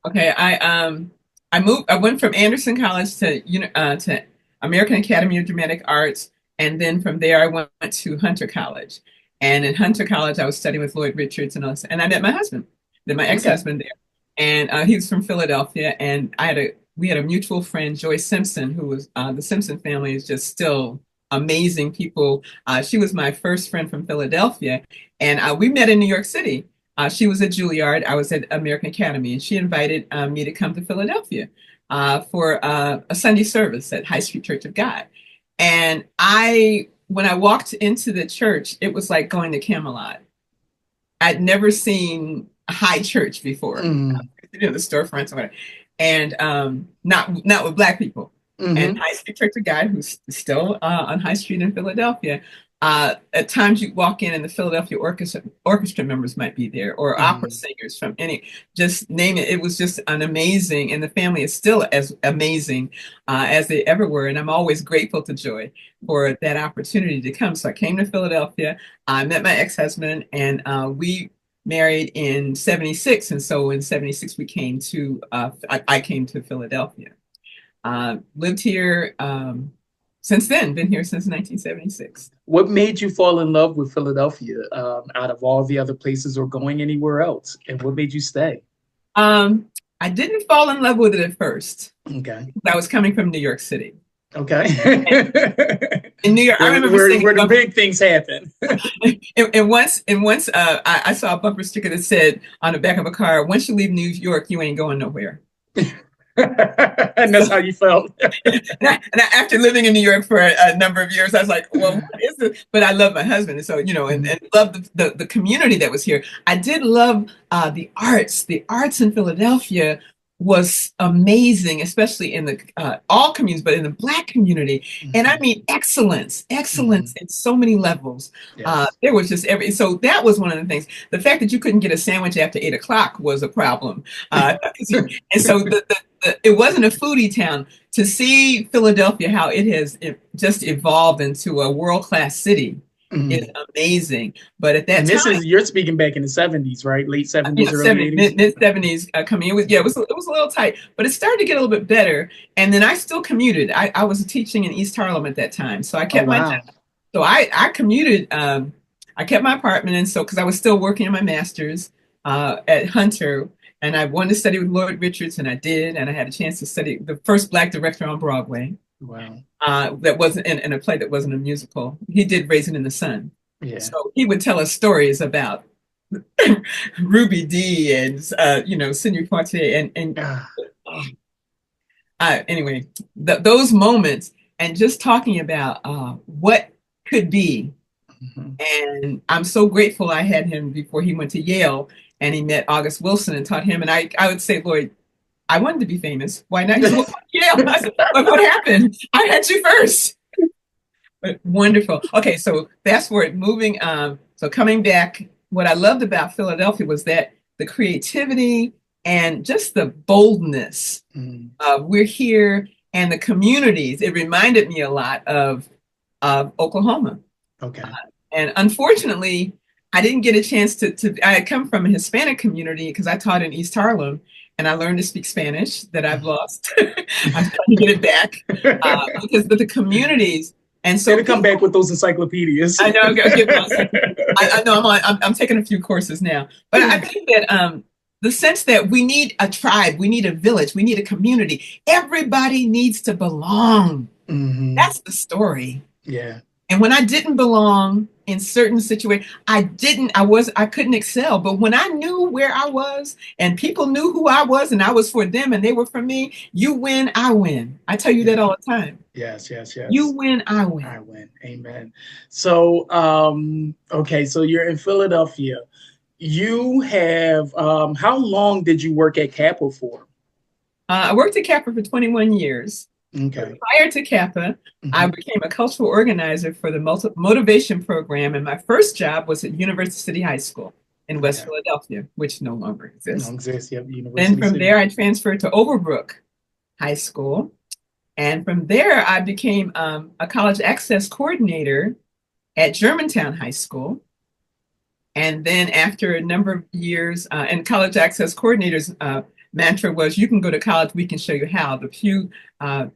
Okay, I moved. I went from Anderson College to American Academy of Dramatic Arts, and then from there I went to Hunter College. And in Hunter College, I was studying with Lloyd Richards and us, and I met my husband, then my Okay. ex-husband there, and he was from Philadelphia, and we had a mutual friend, Joyce Simpson, who was the Simpson family is just still amazing people. She was my first friend from Philadelphia, and we met in New York City. She was at Juilliard. I was at American Academy, and she invited me to come to Philadelphia for a Sunday service at High Street Church of God. And when I walked into the church, it was like going to Camelot. I'd never seen a high church before, Mm, the storefronts or whatever, and not with Black people. And hmm. High Street Church of God, who's still on High Street in Philadelphia. At times you walk in and the Philadelphia orchestra members might be there, or opera Mm. singers from just name it. It was just an amazing, and the family is still as amazing as they ever were. And I'm always grateful to Joy for that opportunity to come. So I came to Philadelphia. I met my ex-husband, and we married in '76. And so in '76 we came to I came to Philadelphia. Lived here since then, been here since 1976. What made you fall in love with Philadelphia out of all the other places or going anywhere else? And what made you stay? Um, I didn't fall in love with it at first. Okay. I was coming from New York City. Okay. In New York, I remember where, seeing where the big things happen. and once I saw a bumper sticker that said on the back of a car, "Once you leave New York, you ain't going nowhere." And So, that's how you felt. after living in New York for a number of years, I was like, "Well, what is this?" But I love my husband, and so and love the community that was here. I did love the arts. The arts in Philadelphia was amazing, especially in the all communities, but in the Black community. And I mean, excellence in so many levels. Yes. There was just so that was one of the things. The fact that you couldn't get a sandwich after 8 o'clock was a problem. And so it wasn't a foodie town. To see Philadelphia, how it has just evolved into a world-class city is Mhm. amazing. But at that And this time, is you're speaking back in the 70s, right? Late 70s, early 70, 80s. mid 70s coming. It was a little tight, but it started to get a little bit better. And then I still commuted. I was teaching in East Harlem at that time, so I Oh kept my job. wow. So I commuted. I kept my apartment, and so because I was still working on my master's at Hunter, and I wanted to study with Lloyd Richards, and I did, and I had a chance to study the first Black director on Broadway. Wow. That wasn't in a play that wasn't a musical. He did Raisin in the Sun. Yeah. So he would tell us stories about Ruby Dee and Sidney Poitier and Ah, anyway, those moments and just talking about what could be. mhm. And I'm so grateful I had him before he went to Yale and he met August Wilson and taught him. And I would say, Lloyd, I wanted to be famous. Why not? He said, well, Yale. I said, what happened? I had you first. But wonderful. Okay, so fast forward, moving. So coming back, what I loved about Philadelphia was that the creativity and just the boldness. Mm, We're here, and the communities. It reminded me a lot of Oklahoma. okay. And unfortunately, I didn't get a chance to. I had come from a Hispanic community because I taught in East Harlem, and I learned to speak Spanish that I've lost. I'm trying to get it back because the communities. And so Gonna come back with those encyclopedias. I know. I know. I'm taking a few courses now, but I think that the sense that we need a tribe, we need a village, we need a community. Everybody needs to belong. Mhm. That's the story. Yeah. And when I didn't belong, in certain situations. I couldn't excel. But when I knew where I was and people knew who I was and I was for them and they were for me, you win, I win. I tell you that all the time. Yes, yes, You yes. win, I win. I win. Amen. So, okay, so you're in Philadelphia. You have, how long did you work at Kappa for? I worked at Kappa for 21 years. But Okay. prior to Kappa, I Hmm. became a cultural organizer for the motivation program. And my first job was at University City High School in West Okay. Philadelphia, which no longer No exists. exists. Yep. Then University from City. there, I transferred to Overbrook High School. And from there, I became a college access coordinator at Germantown High School. And then after a number of years, and college access coordinators mantra was, you can go to college, we can show you how. The Pew uh,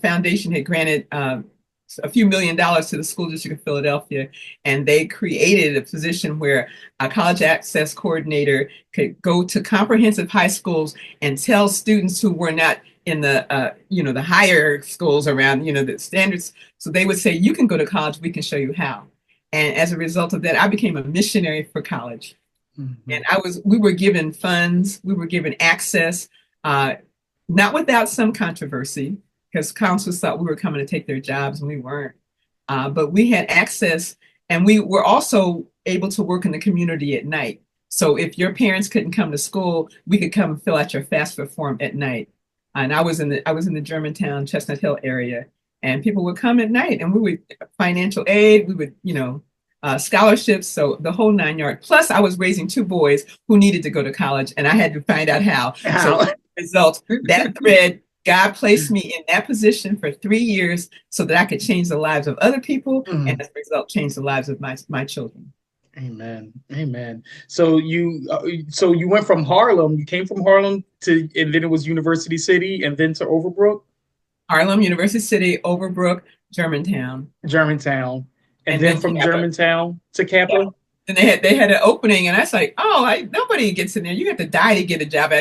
Foundation had granted a few $1 million to the school district of Philadelphia, and they created a position where a college access coordinator could go to comprehensive high schools and tell students who were not in the the higher schools around the standards. So they would say, you can go to college, we can show you how. And as a result of that, I became a missionary for college. Hmm. And we were given funds, we were given access, uh, not without some controversy, because counselors thought we were coming to take their jobs and we weren't. But we had access, and we were also able to work in the community at night. So if your parents couldn't come to school, we could come and fill out your FAFSA form at night. And I was in the Germantown, Chestnut Hill area, and people would come at night, and we would financial aid, we would scholarships, so the whole 9 yards. Plus, I was raising two boys who needed to go to college, and I had to find out how. So, How? as a result, that thread, God placed me in that position for 3 years so that I could change the lives of other people, and Mm. as a result, change the lives of my children. Amen. Amen. So you went from Harlem. You came from Harlem to, and then it was University City, and then to Overbrook, Harlem, University City, Overbrook, Germantown, Germantown, and and then then from Kappa. Germantown to Yeah. Kappa. And they had an opening, and I was like, oh, nobody gets in there. You have to die to get a job.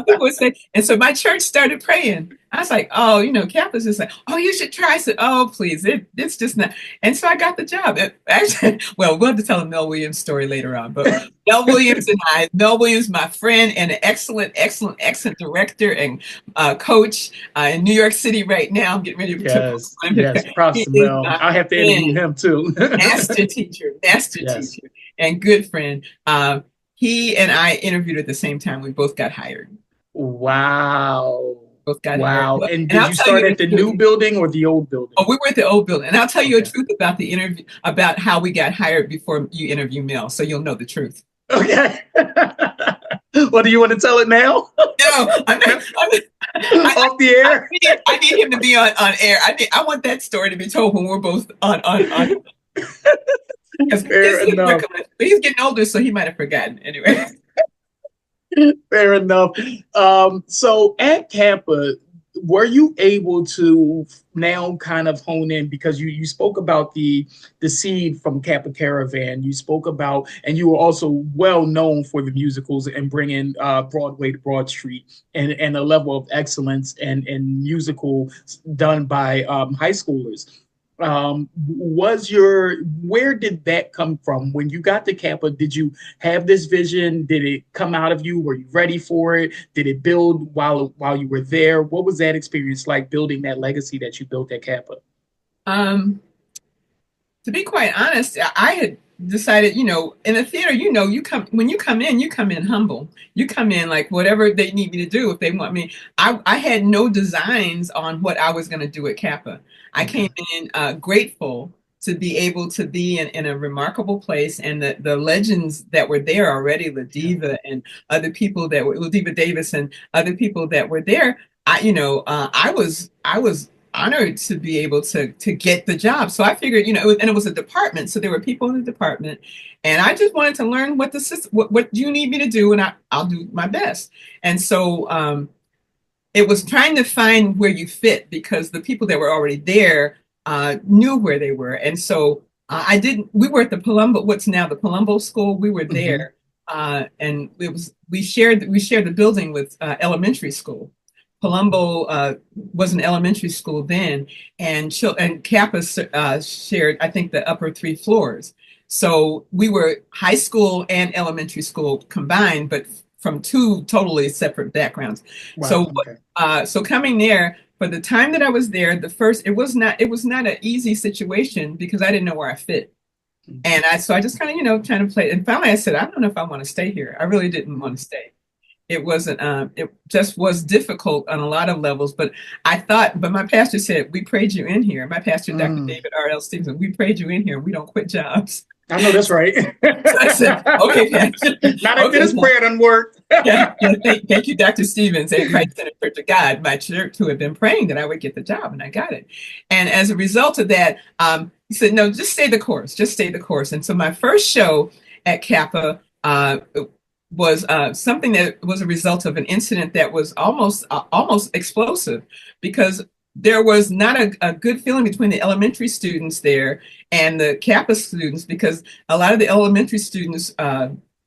People would say, and so my church started praying. I was like, oh, Catholics is like, oh, you should try. I said, oh, please, it's just not. And so I got the job. Actually, well, we'll have to tell a Mel Williams story later on. But Mel Williams, my friend, and an excellent, excellent, excellent director and coach in New York City right now. I'm getting ready to put Yes, one. yes. Props He to is Mel. my I have to interview friend, him too. master Yes. teacher, and good friend. He and I interviewed at the same time. We both got hired. Wow. Both got hired. Wow. And And did I'll you tell you start the at the truth. new building or the old building? Oh, we were at the old building. And I'll tell you a Okay. truth about the interview, about how we got hired before you interview Mel. So you'll know the truth. Okay. Well, do you want to tell it now? No, I'm not, Off the air? I need him to be on air. I want that story to be told when we're both on because Fair enough. he's getting older, so he might have forgotten. Anyway. Fair enough. So at Kappa, were you able to now kind of hone in, because you spoke about the seed from Kappa Caravan, you spoke about, and you were also well known for the musicals and bringing Broadway to Broad Street, and a level of excellence and musical done by high schoolers. Where did that come from when you got to Kappa? Did you have this vision? Did it come out of you? Were you ready for it? Did it build while you were there? What was that experience like, building that legacy that you built at Kappa? Um, to be quite honest, I had decided, in the theater, when you come in humble. You come in like whatever they need me to do if they want me. I had no designs on what I was going to do at Kappa. I Okay. came in grateful to be able to be in a remarkable place, and the legends that were there already, Yeah. Ladiva and other people that were Ladiva Davis and other people that were there. I was honored to be able to get the job. So I figured, and it was a department, so there were people in the department, and I just wanted to learn what the system, what do you need me to do, and I'll do my best. And so it was trying to find where you fit, because the people that were already there knew where they were, and so I didn't. We were at the Palumbo, what's now the Palumbo School. We were Hmm. there, and we shared the building with elementary school. Palumbo was an elementary school then, and Kappa shared, I think, the upper three floors. So we were high school and elementary school combined, but from two totally separate backgrounds. Wow. So, Okay. so coming there for the time that I was there, it was not an easy situation because I didn't know where I fit. And I just kind of, trying to play. And finally I said, I don't know if I want to stay here. I really didn't want to stay. It wasn't, it just was difficult on a lot of levels. But but my pastor said, we prayed you in here. My pastor, Dr. David R.L. Stevenson, we prayed you in here. We don't quit jobs. I know that's right. So I said, okay, pastor. Not after Okay, this prayer done work. yeah, thank you, Dr. Stevens at Christ Centered Church of God, my church, who had been praying that I would get the job, and I got it. And as a result of that, he said, no, just stay the course, just stay the course. And so my first show at Kappa was something that was a result of an incident that was almost explosive, because there was not a good feeling between the elementary students there and the Kappa students, because a lot of the elementary students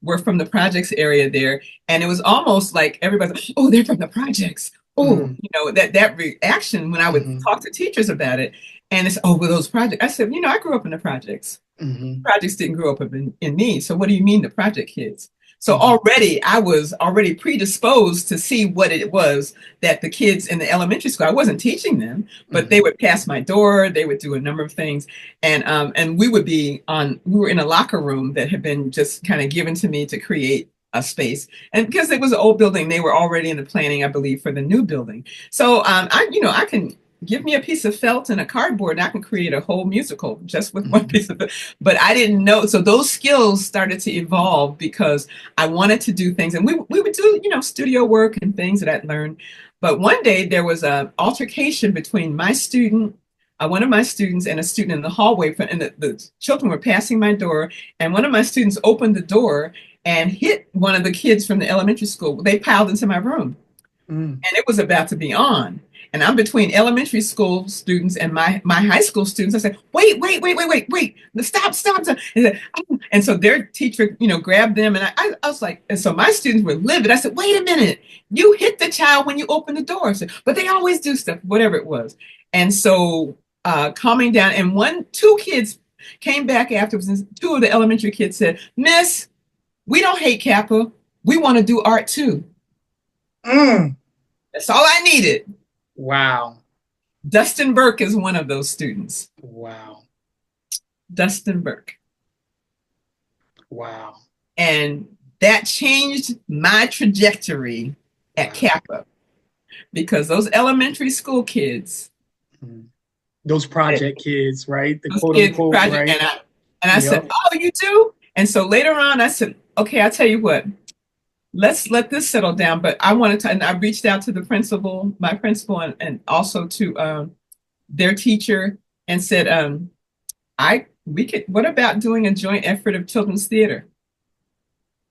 were from the projects area there, and it was almost like everybody's like, oh, they're from the projects. Oh, that reaction when I would talk to teachers about it, and it's, oh, well, those projects. I said, I grew up in the projects. Projects didn't grow up in me. So what do you mean the project kids? So already I was already predisposed to see what it was that the kids in the elementary school, I wasn't teaching them, but they would pass my door, they would do a number of things. And we were in a locker room that had been just kind of given to me to create a space. And because it was an old building, they were already in the planning, I believe, for the new building. So I can give me a piece of felt and a cardboard and I can create a whole musical just with one piece of it. But I didn't know. So those skills started to evolve because I wanted to do things, and we would do, studio work and things that I'd learned. But one day there was an altercation between one of my students and a student in the hallway, and the children were passing my door, and one of my students opened the door and hit one of the kids from the elementary school. They piled into my room, and it was about to be on. And I'm between elementary school students and my high school students. I said, wait, stop. And so their teacher, grabbed them. And I was like, and so my students were livid. I said, wait a minute, you hit the child when you open the door. I said, but they always do stuff, whatever it was. And so calming down, and two kids came back afterwards, and two of the elementary kids said, Miss, we don't hate Kappa. We want to do art too. That's all I needed. Wow. Dustin Burke is one of those students. Wow. Dustin Burke. Wow. And that changed my trajectory at Kappa, because those elementary school kids, those project kids, right? The quote unquote, right? And I said, oh, you do? And so later on, I said, okay, I'll tell you what. Let's let this settle down. But I wanted to, and I reached out to my principal, and also to their teacher, and said, what about doing a joint effort of children's theater?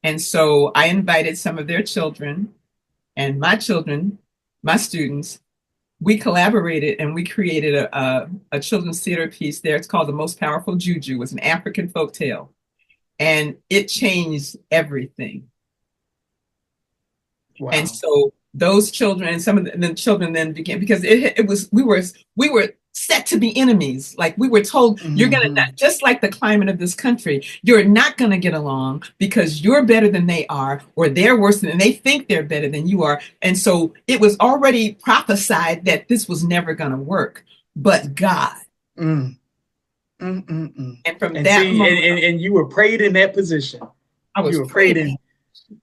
And so I invited some of their children and my students. We collaborated and we created a children's theater piece there. It's called The Most Powerful Juju. It was an African folktale, and it changed everything. Wow. And so those children and some of the children then began, because we were set to be enemies. Like we were told, you're going to, just like the climate of this country, you're not going to get along because you're better than they are, or they're worse than, and they think they're better than you are. And so it was already prophesied that this was never going to work, but God. And from that moment, and you were prayed in that position. You were prayed in.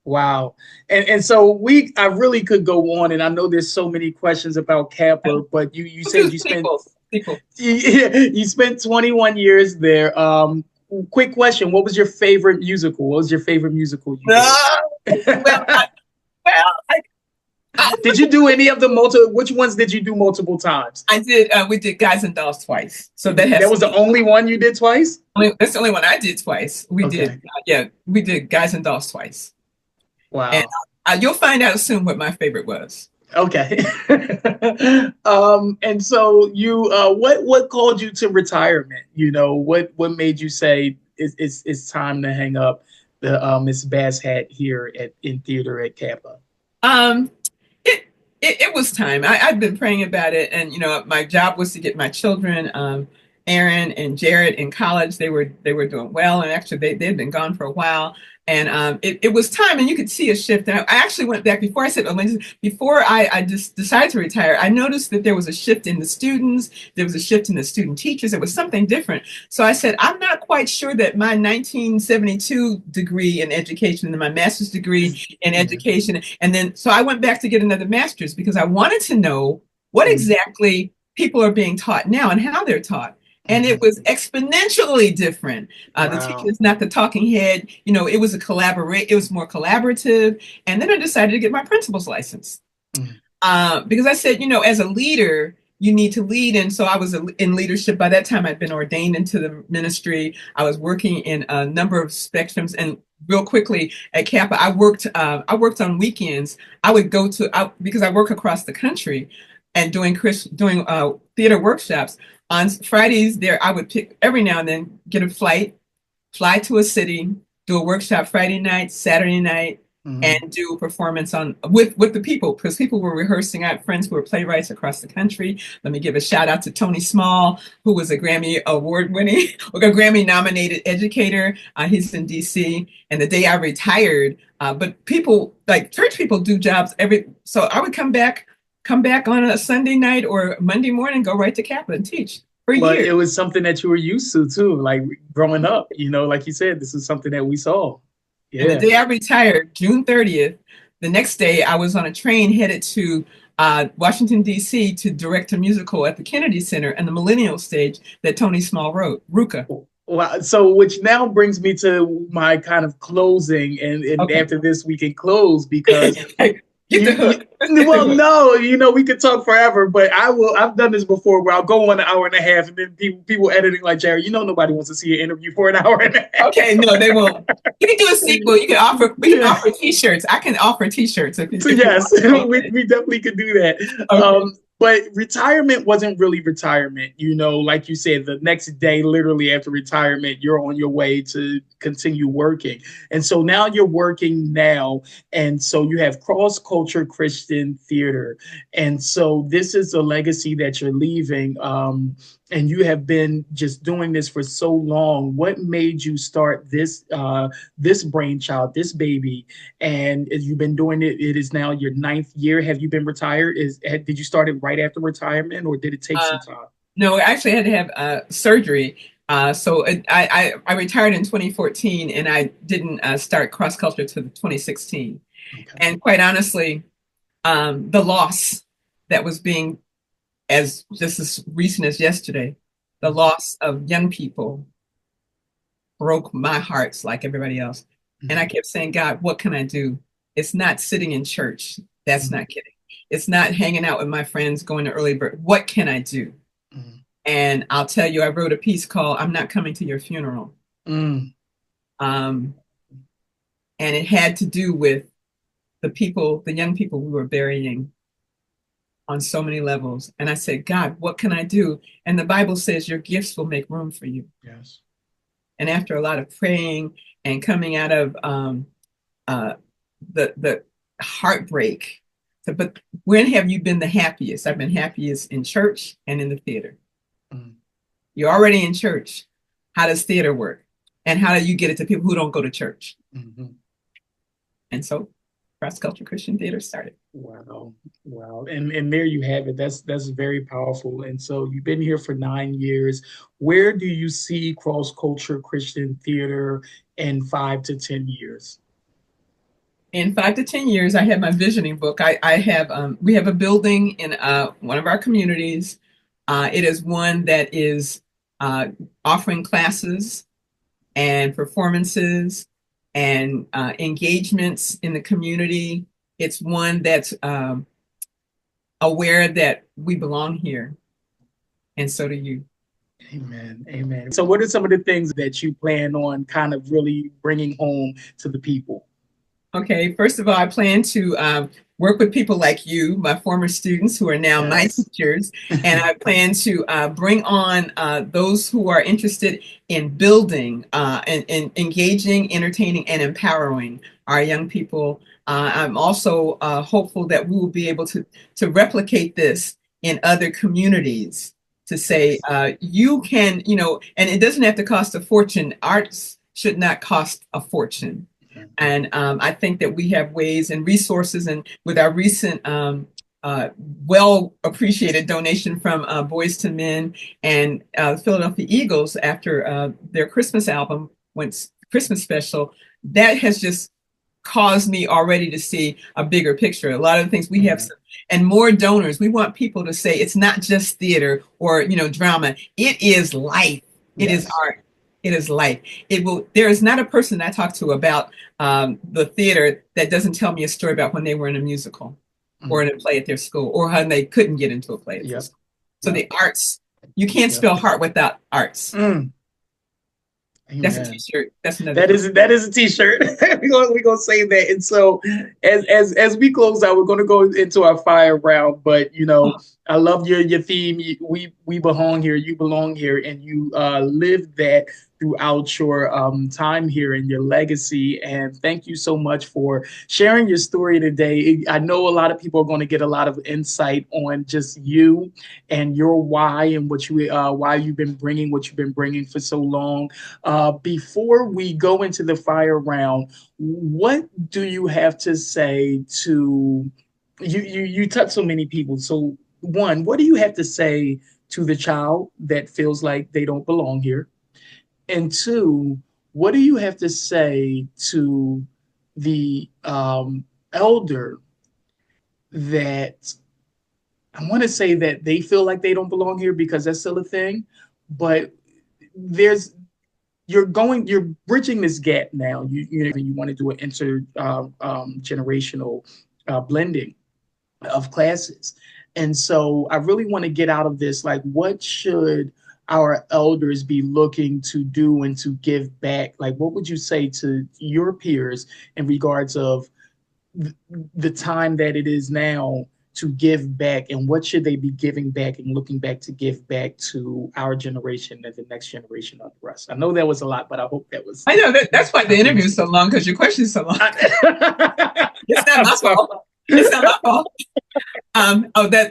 Wow. And so I really could go on, and I know there's so many questions about Kappa, but you said you spent you spent 21 years there. Quick question: what was your favorite musical? What was your favorite musical you did? Did you do any of the which ones did you do multiple times? I did. We did Guys and Dolls twice. So that was the only one you did twice? That's the only one I did twice. We did Guys and Dolls twice. Wow. And you'll find out soon what my favorite was. Okay. And so you, what called you to retirement? What made you say it's time to hang up the Miss Bass hat here in theater at Kappa? it was time. I'd been praying about it, and my job was to get my children, Aaron and Jared, in college. They were doing well, and actually they'd been gone for a while, and it was time. And you could see a shift. And I actually went back before I said, before I just decided to retire. I noticed that there was a shift in the students. There was a shift in the student teachers. It was something different. So I said, I'm not quite sure that my 1972 degree in education and my master's degree in education, and then so I went back to get another master's because I wanted to know what exactly people are being taught now and how they're taught. And it was exponentially different. The teacher is not the talking head. It was it was more collaborative. And then I decided to get my principal's license because I said, as a leader, you need to lead. And so I was in leadership. By that time, I'd been ordained into the ministry. I was working in a number of spectrums. And real quickly at Kappa, I worked on weekends. I would go because I work across the country and doing theater workshops. On Fridays there, I would pick every now and then, get a flight, fly to a city, do a workshop Friday night, Saturday night, and do a performance with the people, because people were rehearsing. I had friends who were playwrights across the country. Let me give a shout out to Tony Small, who was a Grammy award-winning, or a Grammy-nominated educator. He's in DC. And the day I retired, but people, like church people, do jobs so I would come back on a Sunday night or Monday morning, go right to Kappa and teach for years. It was something that you were used to too, like growing up, like you said, this is something that we saw. Yeah. And the day I retired, June 30th, the next day I was on a train headed to Washington, D.C. to direct a musical at the Kennedy Center and the Millennial Stage that Tony Small wrote, Ruka. Wow. So, which now brings me to my kind of closing, and okay. After this we can close because Get the hook. Well, no, we could talk forever, but I've done this before where I'll go on an hour and a half, and then people editing like, Jerry, nobody wants to see an interview for an hour and a half. Okay, no, they won't. You can do a sequel. We can offer T-shirts. I can offer T-shirts. Yes, we definitely could do that. Okay. But retirement wasn't really retirement, like you said, the next day, literally after retirement, you're on your way to continue working. And so now you're working now. And so you have cross-culture Christian theater. And so this is a legacy that you're leaving. And you have been just doing this for so long. What made you start this brainchild, this baby? And you've been doing it. It is now your 9th year. Have you been retired? Did you start it right after retirement, or did it take some time? No, I actually had to have surgery. So I retired in 2014, and I didn't start cross culture till 2016. Okay. And quite honestly, the loss that was being, as just as recent as yesterday, the loss of young people broke my heart like everybody else. Mm-hmm. And I kept saying, God, what can I do? It's not sitting in church. That's mm-hmm. not kidding. It's not hanging out with my friends, going to early bird. What can I do? Mm-hmm. And I'll tell you, I wrote a piece called I'm Not Coming to Your Funeral. Mm. And it had to do with the young people we were burying on so many levels. And I said, God, what can I do? And the Bible says your gifts will make room for you. Yes. And after a lot of praying and coming out of the heartbreak, but when have you been the happiest? I've been happiest in church and in the theater. Mm. You're already in church. How does theater work? And how do you get it to people who don't go to church? Mm-hmm. And so cross-cultural Christian theater started. Wow. And there you have it. That's very powerful. And so you've been here for 9 years. Where do you see cross-cultural Christian theater in 5 to 10 years? In 5 to 10 years, I have my visioning book. We have a building in one of our communities. It is one that is offering classes and performances and engagements in the community. It's one that's aware that we belong here, and so do you. Amen. So what are some of the things that you plan on kind of really bringing home to the people? Okay, first of all, I plan to work with people like you, my former students who are now my Yes. teachers, and I plan to bring on those who are interested in building and engaging, entertaining, and empowering our young people. I'm also hopeful that we will be able to replicate this in other communities to say you can, and it doesn't have to cost a fortune. Arts should not cost a fortune. And I think that we have ways and resources, and with our recent well appreciated donation from Boys to Men and Philadelphia Eagles after their Christmas album went Christmas special, that has just caused me already to see a bigger picture. A lot of the things we have, and more donors. We want people to say it's not just theater or drama. It is life. It is art. It is life. It will. There is not a person I talk to about the theater that doesn't tell me a story about when they were in a musical or in a play at their school, or how they couldn't get into a play at their school. So the arts, you can't spell heart without arts. That's a t-shirt. That's another. That is a t-shirt. we're gonna say that. And so as we close out, we're gonna go into our fire round. But I love your theme. We belong here. You belong here, and you live that throughout your time here and your legacy. And thank you so much for sharing your story today. I know a lot of people are going to get a lot of insight on just you and your why and why you've been bringing what you've been bringing for so long. Before we go into the fire round, what do you have to say to you touch so many people? So one, what do you have to say to the child that feels like they don't belong here? And two, what do you have to say to the elder that I want to say that they feel like they don't belong here, because that's still a thing, but you're bridging this gap now. You want to do an intergenerational blending of classes. And so I really want to get out of this, like, what should our elders be looking to do and to give back? Like, what would you say to your peers in regards of the time that it is now to give back, and what should they be giving back and looking back to give back to our generation and the next generation of us? I know that was a lot, but I hope that was. I know that's why the interview is so long, because your question is so long. It's not my fault. It's not my fault.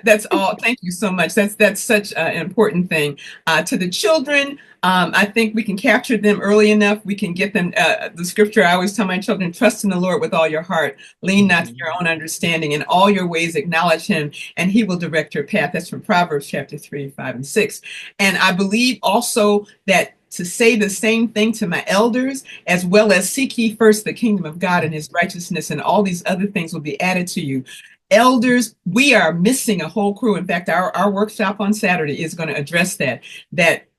That's all. Thank you so much. That's such an important thing. To the children, I think we can capture them early enough. We can get them the scripture I always tell my children: trust in the Lord with all your heart, lean not to your own understanding, in all your ways acknowledge him, and he will direct your path. That's from Proverbs chapter 3, 5, and 6. And I believe also that to say the same thing to my elders, as well as seek ye first the kingdom of God and his righteousness, and all these other things will be added to you. Elders, we are missing a whole crew. In fact, our workshop on Saturday is going to address that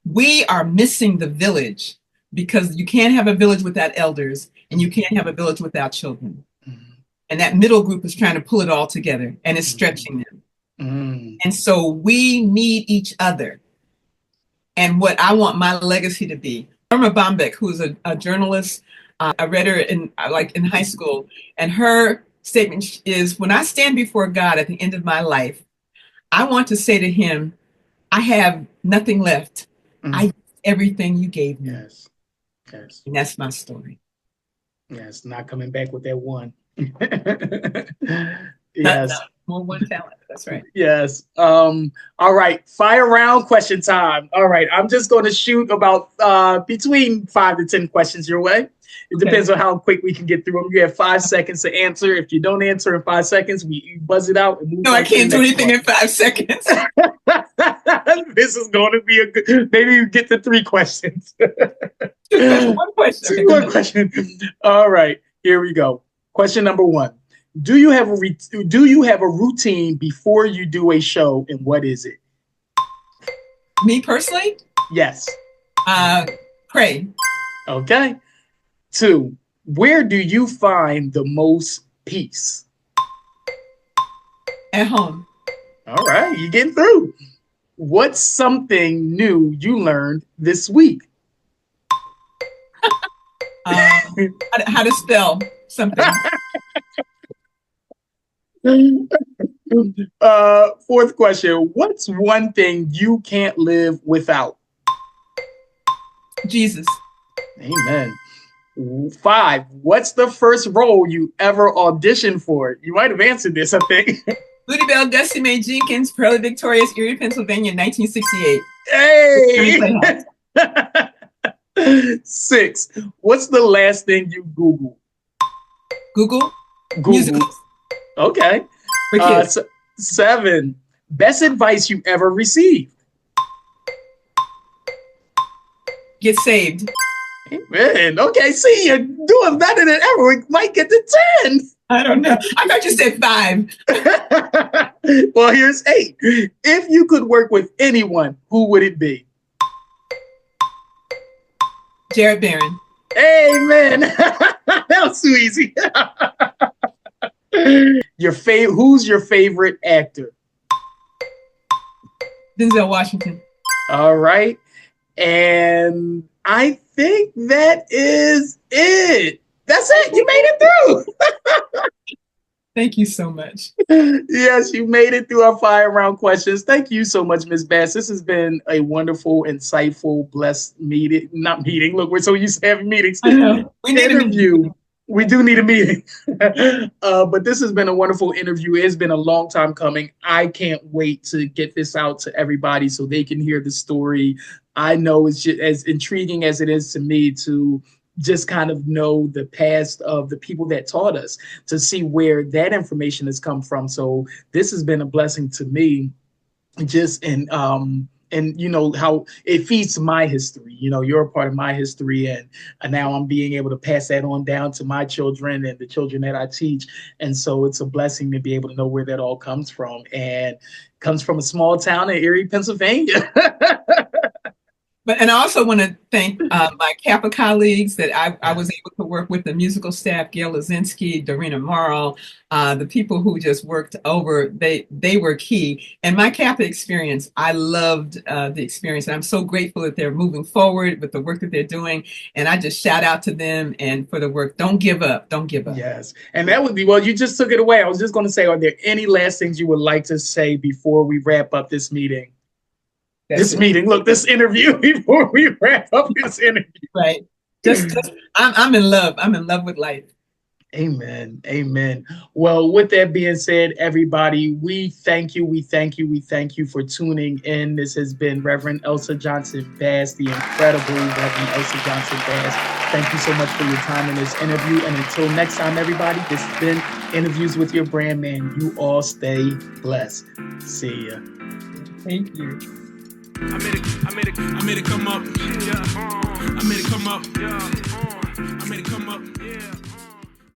we are missing the village, because you can't have a village without elders, and you can't have a village without children. And that middle group is trying to pull it all together, and it's stretching them. And so we need each other. And what I want my legacy to be, Irma Bombeck, who is a journalist, I read her in high school, and her statement is, when I stand before God at the end of my life, I want to say to him, I have nothing left. I used everything you gave me. Yes. And that's my story. Yes, not coming back with that one. Yes. More one talent. That's right. Yes. All right. Fire round question time. All right. I'm just going to shoot about between 5 to 10 questions your way. It depends on how quick we can get through them. You have 5 seconds to answer. If you don't answer in 5 seconds, we buzz it out. And move no, I can't do anything in 5 seconds. This is going to be a good, maybe you get to 3 questions. One question. Okay, one question. All right. Here we go. Question number 1. Do you have a routine before you do a show, and what is it? Me personally? Yes. Pray. Okay. 2, where do you find the most peace? At home. All right, you're getting through. What's something new you learned this week? How to spell something. Fourth question. What's one thing you can't live without? Jesus. Amen. 5. What's the first role you ever auditioned for? You might have answered this, I think. Lutie Bell, Gussie Mae Jenkins, Pearly Victorious, Erie, Pennsylvania, 1968. Hey! 6. What's the last thing you Googled? Google. Google. Musicals. Okay. For kids. 7. Best advice you ever received? Get saved. Amen. Okay, see, you're doing better than ever. We might get to 10. I don't know. I thought you said 5. Well, here's 8. If you could work with anyone, who would it be? Jared Barron. Amen. That was too easy. Who's your favorite actor? Denzel Washington. All right. And I think that is it. That's it. You made it through. Thank you so much. Yes, you made it through our 5-round questions. Thank you so much, Ms. Bass. This has been a wonderful, insightful, blessed meeting. Not meeting. Look, we're so used to having meetings. I know. We need interview. We do need a meeting. But this has been a wonderful interview. It's been a long time coming. I can't wait to get this out to everybody so they can hear the story. I know it's just as intriguing as it is to me to just kind of know the past of the people that taught us, to see where that information has come from. So this has been a blessing to me, just in and you know how it feeds my history. You know, you're a part of my history, and now I'm being able to pass that on down to my children and the children that I teach. And so it's a blessing to be able to know where that all comes from, and comes from a small town in Erie, Pennsylvania. And I also want to thank my Kappa colleagues that I was able to work with, the musical staff, Gail Lazinski, Dorina Morrow, the people who just worked over, they were key. And my Kappa experience, I loved the experience. And I'm so grateful that they're moving forward with the work that they're doing. And I just shout out to them and for the work. Don't give up. Don't give up. Yes. And that would be, well, you just took it away. I was just going to say, are there any last things you would like to say before we wrap up this meeting? This interview, before we wrap up this interview. Right. Just I'm in love. I'm in love with life. Amen. Amen. Well, with that being said, everybody, we thank you. We thank you. We thank you for tuning in. This has been Reverend Elsa Johnson Bass, the incredible Reverend Elsa Johnson Bass. Thank you so much for your time in this interview. And until next time, everybody, this has been Interviews with Your Brand Man. You all stay blessed. See ya. Thank you. I made it come up. Yeah. I made it come up. Yeah. I made it come up. Yeah.